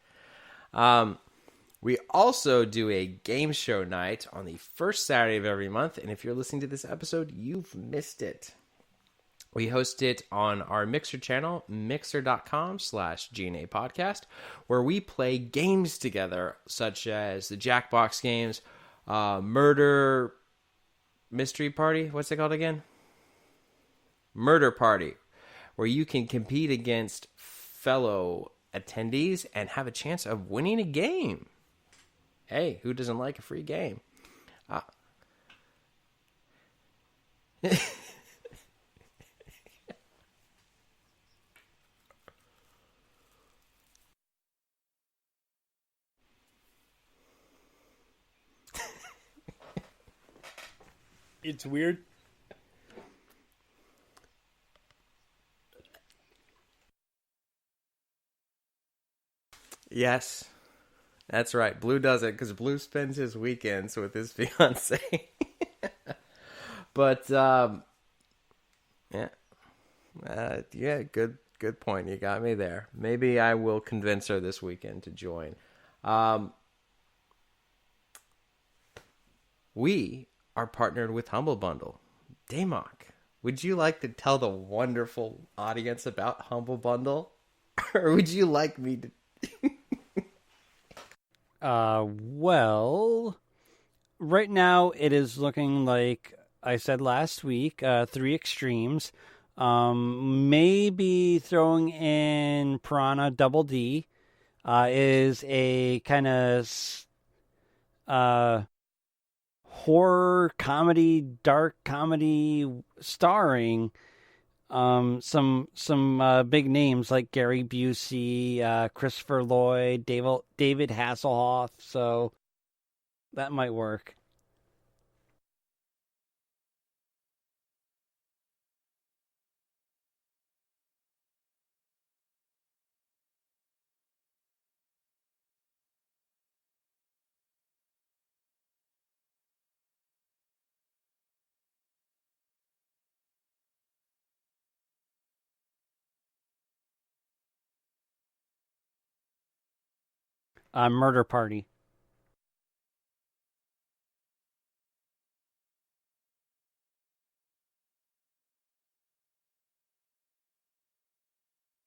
Speaker 2: We also do a game show night on the first Saturday of every month, and if you're listening to this episode, you've missed it. We host it on our Mixer channel, mixer.com/G.N.A podcast, where we play games together, such as the Jackbox games, Murder Mystery Party. What's it called again? Murder Party, where you can compete against fellow attendees and have a chance of winning a game. Hey, who doesn't like a free game?
Speaker 1: It's weird.
Speaker 2: Yes, that's right. Blue does it because Blue spends his weekends with his fiance. But yeah, good point. You got me there. Maybe I will convince her this weekend to join. We are partnered with Humble Bundle. Daymok, would you like to tell the wonderful audience about Humble Bundle? Or would you like me to?
Speaker 3: Well, right now it is looking like I said last week, 3 extremes. Maybe throwing in Piranha Double D is a kind of horror comedy, dark comedy, starring some big names like Gary Busey, Christopher Lloyd, David Hasselhoff. So that might work. Murder Party.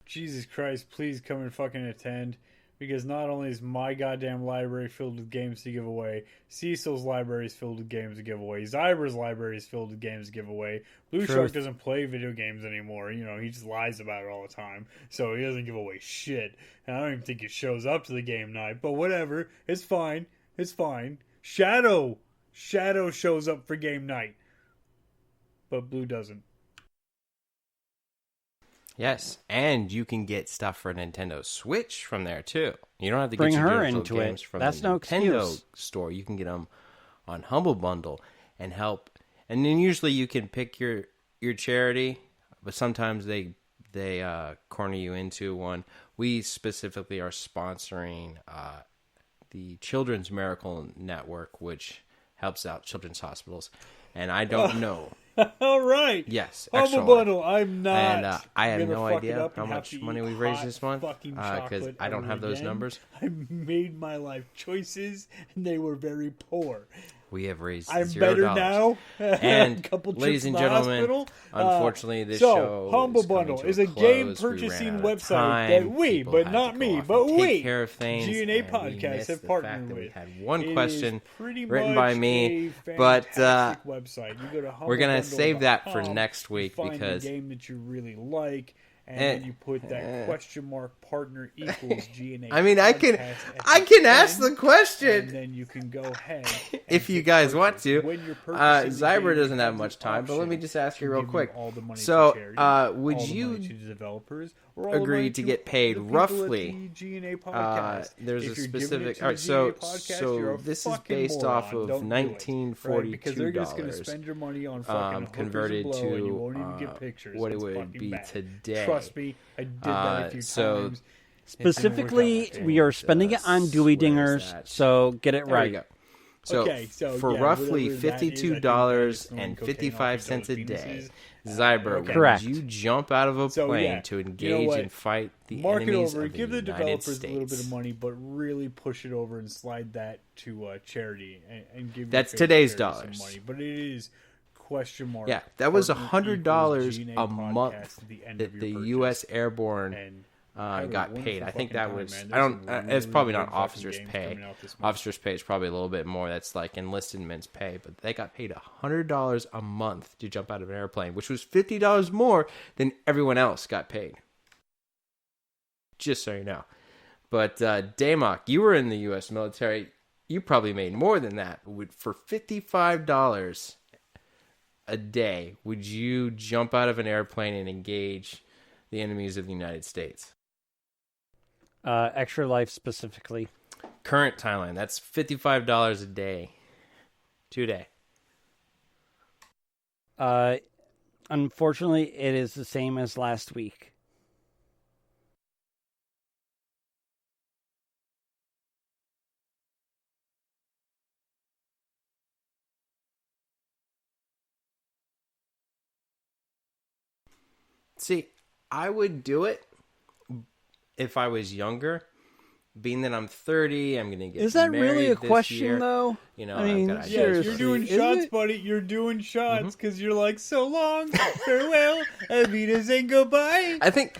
Speaker 1: Jesus Christ, please come and fucking attend. Because not only is my goddamn library filled with games to give away, Cecil's library is filled with games to give away, Zyber's library is filled with games to give away. Blue Shark doesn't play video games anymore. You know, he just lies about it all the time. So he doesn't give away shit. And I don't even think he shows up to the game night. But whatever. It's fine. It's fine. Shadow shows up for game night. But Blue doesn't.
Speaker 2: Yes, and you can get stuff for Nintendo Switch from there too. You don't have to
Speaker 3: Bring
Speaker 2: get
Speaker 3: her
Speaker 2: your
Speaker 3: into
Speaker 2: games
Speaker 3: it.
Speaker 2: from
Speaker 3: That's
Speaker 2: the
Speaker 3: no
Speaker 2: Nintendo
Speaker 3: excuse.
Speaker 2: store. You can get them on Humble Bundle and help. And then usually you can pick your charity, but sometimes they corner you into one. We specifically are sponsoring the Children's Miracle Network, which helps out children's hospitals. And I don't know.
Speaker 1: All right.
Speaker 2: Yes.
Speaker 1: Humble Bundle. I'm not.
Speaker 2: And I have no
Speaker 1: fuck it
Speaker 2: idea
Speaker 1: up
Speaker 2: how
Speaker 1: and have
Speaker 2: much
Speaker 1: to
Speaker 2: money
Speaker 1: eat
Speaker 2: we've raised
Speaker 1: hot
Speaker 2: this month
Speaker 1: fucking
Speaker 2: because
Speaker 1: chocolate
Speaker 2: I don't
Speaker 1: ever
Speaker 2: have those
Speaker 1: again.
Speaker 2: numbers.
Speaker 1: I made my life choices, and they were very poor.
Speaker 2: We have raised
Speaker 1: I'm
Speaker 2: $0.
Speaker 1: better now.
Speaker 2: And
Speaker 1: a couple
Speaker 2: ladies
Speaker 1: trips
Speaker 2: and
Speaker 1: to the
Speaker 2: gentlemen,
Speaker 1: hospital.
Speaker 2: unfortunely, this
Speaker 1: so,
Speaker 2: show
Speaker 1: Humble
Speaker 2: is coming
Speaker 1: Bundle
Speaker 2: to
Speaker 1: is
Speaker 2: a
Speaker 1: a game
Speaker 2: close. We ran
Speaker 1: purchasing
Speaker 2: out of
Speaker 1: website
Speaker 2: time.
Speaker 1: that we,
Speaker 2: People
Speaker 1: but
Speaker 2: had
Speaker 1: not
Speaker 2: to go
Speaker 1: me,
Speaker 2: off
Speaker 1: but
Speaker 2: and take
Speaker 1: we,
Speaker 2: care of things,
Speaker 1: G.N.A.
Speaker 2: and we
Speaker 1: podcast
Speaker 2: missed
Speaker 1: have
Speaker 2: the
Speaker 1: partnered
Speaker 2: fact that
Speaker 1: with.
Speaker 2: we had one
Speaker 1: It
Speaker 2: question
Speaker 1: is pretty
Speaker 2: written by
Speaker 1: much
Speaker 2: me,
Speaker 1: a
Speaker 2: but
Speaker 1: fantastic website. You go to
Speaker 2: we're gonna save that for
Speaker 1: humblebundle.com,
Speaker 2: next week
Speaker 1: you find
Speaker 2: because
Speaker 1: the game that you really like. And then you put that question mark partner equals G&A.
Speaker 2: I mean, I can ask the question.
Speaker 1: And then you can go ahead.
Speaker 2: If you guys want to.
Speaker 1: When you're purchasing the
Speaker 2: Zyber
Speaker 1: game,
Speaker 2: doesn't
Speaker 1: you
Speaker 2: have much
Speaker 1: the
Speaker 2: time, but let me
Speaker 1: option
Speaker 2: just ask you
Speaker 1: to
Speaker 2: real
Speaker 1: give
Speaker 2: quick.
Speaker 1: all the money
Speaker 2: So,
Speaker 1: to charity,
Speaker 2: would
Speaker 1: all the
Speaker 2: you
Speaker 1: money to the developers, or all the
Speaker 2: agree
Speaker 1: money
Speaker 2: to get paid
Speaker 1: the people at
Speaker 2: roughly?
Speaker 1: the G&A podcast?
Speaker 2: There's
Speaker 1: If
Speaker 2: a
Speaker 1: you're giving it
Speaker 2: specific.
Speaker 1: to
Speaker 2: All right,
Speaker 1: the
Speaker 2: so
Speaker 1: G&A podcast, you're a
Speaker 2: this is
Speaker 1: fucking
Speaker 2: based
Speaker 1: moron.
Speaker 2: off of
Speaker 1: Don't do it, right? Because they're just going to
Speaker 2: $1942
Speaker 1: spend your money on fucking
Speaker 2: converted
Speaker 1: hookers and blow, and you
Speaker 2: to
Speaker 1: won't even get pictures.
Speaker 2: what it
Speaker 1: It's
Speaker 2: would
Speaker 1: fucking
Speaker 2: be
Speaker 1: bad.
Speaker 2: today.
Speaker 1: Trust me, I did that a few times.
Speaker 3: Specifically, we are spending it on Dewey Dingers, so get it
Speaker 2: There we
Speaker 3: right.
Speaker 2: go. So, for roughly $52.55 a day, Zyber,
Speaker 3: Correct.
Speaker 2: would you jump out of a
Speaker 1: So,
Speaker 2: plane
Speaker 1: yeah,
Speaker 2: to
Speaker 1: you know
Speaker 2: engage
Speaker 1: what?
Speaker 2: and fight the
Speaker 1: Mark it
Speaker 2: enemies
Speaker 1: over,
Speaker 2: of the
Speaker 1: give the
Speaker 2: United
Speaker 1: developers
Speaker 2: States?
Speaker 1: a little bit of money, but really push it over and slide that to charity and give.
Speaker 2: That's
Speaker 1: your favorite
Speaker 2: today's
Speaker 1: charity
Speaker 2: dollars.
Speaker 1: some money, but it is question mark.
Speaker 2: Yeah, that was
Speaker 1: partner
Speaker 2: $100
Speaker 1: equals
Speaker 2: a
Speaker 1: G&A
Speaker 2: month
Speaker 1: podcast at the end
Speaker 2: that
Speaker 1: of
Speaker 2: the
Speaker 1: your purchase.
Speaker 2: U.S. Airborne
Speaker 1: And have a
Speaker 2: got
Speaker 1: wonderful
Speaker 2: paid. I think
Speaker 1: fucking
Speaker 2: that
Speaker 1: time,
Speaker 2: was.
Speaker 1: man.
Speaker 2: I don't.
Speaker 1: There's some
Speaker 2: It's probably
Speaker 1: really
Speaker 2: not
Speaker 1: good fucking
Speaker 2: officers'
Speaker 1: games
Speaker 2: pay.
Speaker 1: coming out this month.
Speaker 2: Officers' pay is probably a little bit more. That's like enlisted men's pay, but they got paid $100 a month to jump out of an airplane, which was $50 more than everyone else got paid. Just so you know. But Damok, you were in the U.S. military. You probably made more than that. For $55 a day, would you jump out of an airplane and engage the enemies of the United States?
Speaker 3: Extra Life specifically.
Speaker 2: Current timeline, that's $55 a day. Today.
Speaker 3: Unfortunately, it is the same as last week.
Speaker 2: See, I would do it if I was younger. Being that I'm 30, I'm going to get
Speaker 3: Is that
Speaker 2: married
Speaker 3: really a
Speaker 2: this
Speaker 3: question,
Speaker 2: year.
Speaker 3: though?
Speaker 2: You know,
Speaker 3: I mean,
Speaker 2: I've got
Speaker 1: Yes,
Speaker 3: seriously,
Speaker 1: you're doing
Speaker 3: is
Speaker 1: shots,
Speaker 3: it?
Speaker 1: buddy. You're doing
Speaker 2: Mm-hmm.
Speaker 1: shots because you're like, so long, farewell, Avita and goodbye.
Speaker 2: I think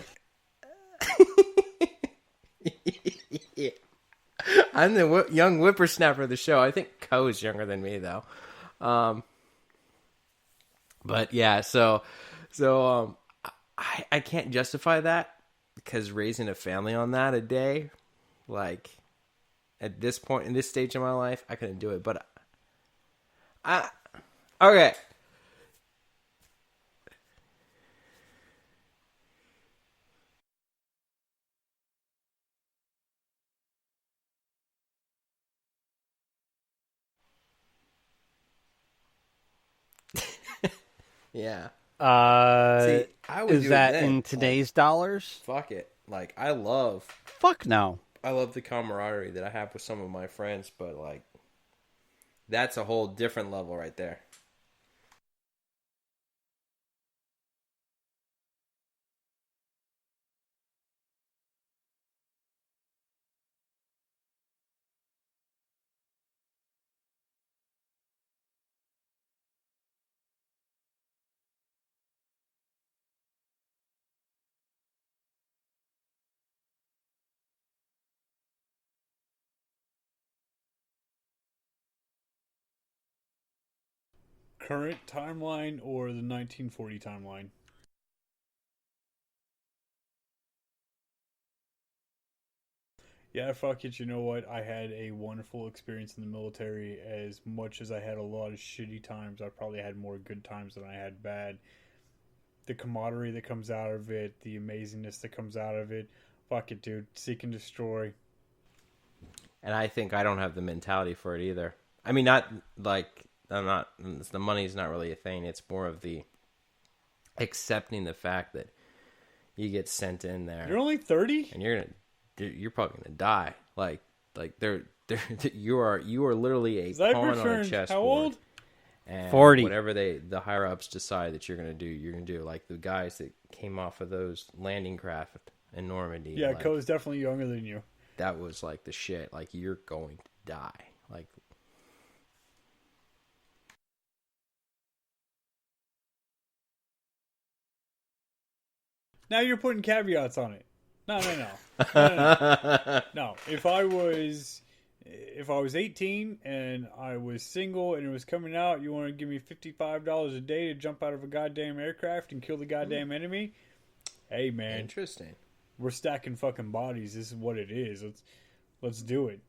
Speaker 2: I'm the young whippersnapper of the show. I think Co is younger than me, though. But yeah, so I can't justify that because raising a family on that a day, like at this point in this stage of my life, I couldn't do it. But okay. Yeah. See, I would
Speaker 3: is
Speaker 2: do
Speaker 3: that
Speaker 2: it then.
Speaker 3: in today's dollars?
Speaker 2: Fuck it. Like I love
Speaker 3: Fuck no.
Speaker 2: the camaraderie that I have with some of my friends, but like that's a whole different level right there.
Speaker 1: Current timeline or the 1940 timeline? Yeah, fuck it. You know what? I had a wonderful experience in the military. As much as I had a lot of shitty times, I probably had more good times than I had bad. The camaraderie that comes out of it, the amazingness that comes out of it. Fuck it, dude. Seek and destroy.
Speaker 2: And I think I don't have the mentality for it either. I mean, not like I'm not. The money's not really a thing. It's more of the accepting the fact that you get sent in there.
Speaker 1: You're only 30,
Speaker 2: and you're probably gonna die. Like you are literally a pawn on a chessboard.
Speaker 1: How old?
Speaker 2: And
Speaker 3: 40.
Speaker 2: Whatever the higher ups decide that you're gonna do, you're gonna do. Like the guys that came off of those landing craft in Normandy.
Speaker 1: Yeah,
Speaker 2: like,
Speaker 1: Co's definitely younger than you.
Speaker 2: That was like the shit. Like you're going to die. Like.
Speaker 1: Now you're putting caveats on it. No. No. If I was 18 and I was single and it was coming out, you want to give me $55 a day to jump out of a goddamn aircraft and kill the goddamn enemy? Hey, man.
Speaker 2: Interesting.
Speaker 1: We're stacking fucking bodies. This is what it is. Let's do it.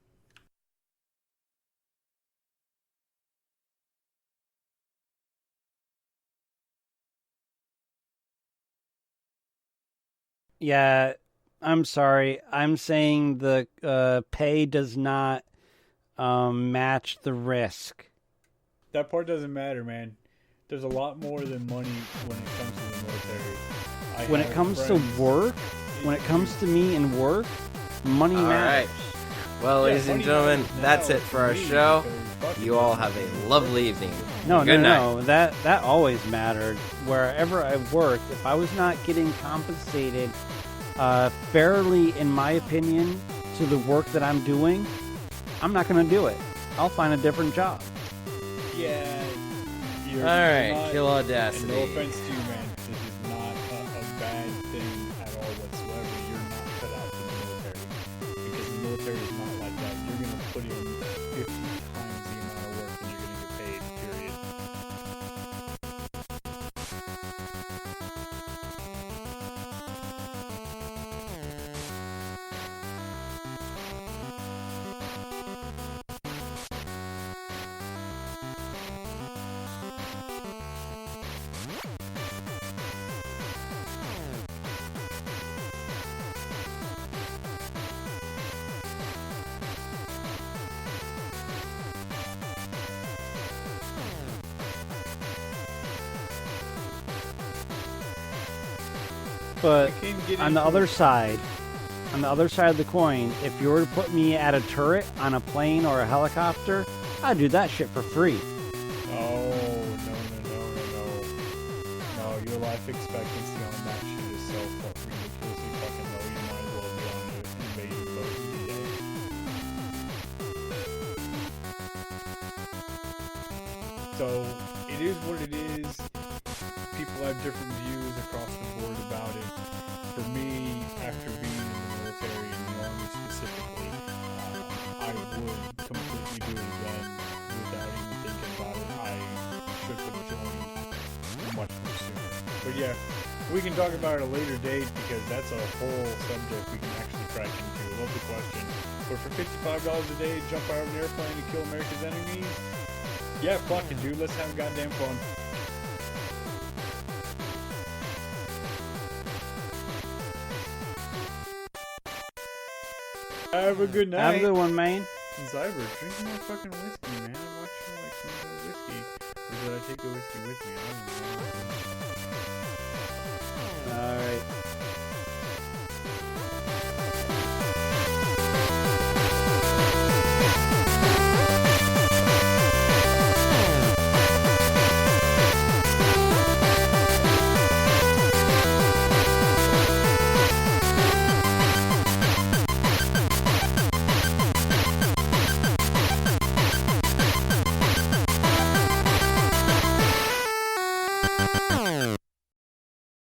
Speaker 3: Yeah, I'm sorry. I'm saying the pay does not match the risk.
Speaker 1: That part doesn't matter, man. There's a lot more than money when it comes to the military.
Speaker 3: When it comes to work, when it comes to me and work, money matters.
Speaker 2: Right. Well, ladies and gentlemen, that's it for our show. You all have a lovely evening. Good night.
Speaker 3: No. That always mattered. Wherever I worked, if I was not getting compensated fairly, in my opinion, to the work that I'm doing, I'm not going to do it. I'll find a different job.
Speaker 1: Yeah.
Speaker 2: All right, kill audacity.
Speaker 1: No offense to you, man. This is not a bad thing at all whatsoever. You're not cut out for the military. Because the military is not like that. You're going to put in 50 times the amount of work and you're going to get paid, period.
Speaker 3: But on the other side of the coin, if you were to put me at a turret on a plane or a helicopter, I'd do that shit for free.
Speaker 1: Oh, no. Your life expectancy on that shit is so fucking ridiculously fucking low. You might as well be on an invasion boat today. So, it is what it is. People have different views across the board about it. For me, after being in the military, in the Army specifically, I But yeah, we can talk about it at a later date because that's a whole subject we can actually crack into. I love the question. But for $55 a day, jump out of an airplane to kill America's enemies? Yeah, fuck it, dude. Let's have goddamn fun. Have a good night.
Speaker 3: Have a good one, man.
Speaker 1: Zyber, drink more fucking whiskey, man. I'm watching like some whiskey. Or did I take the whiskey with me? I don't know.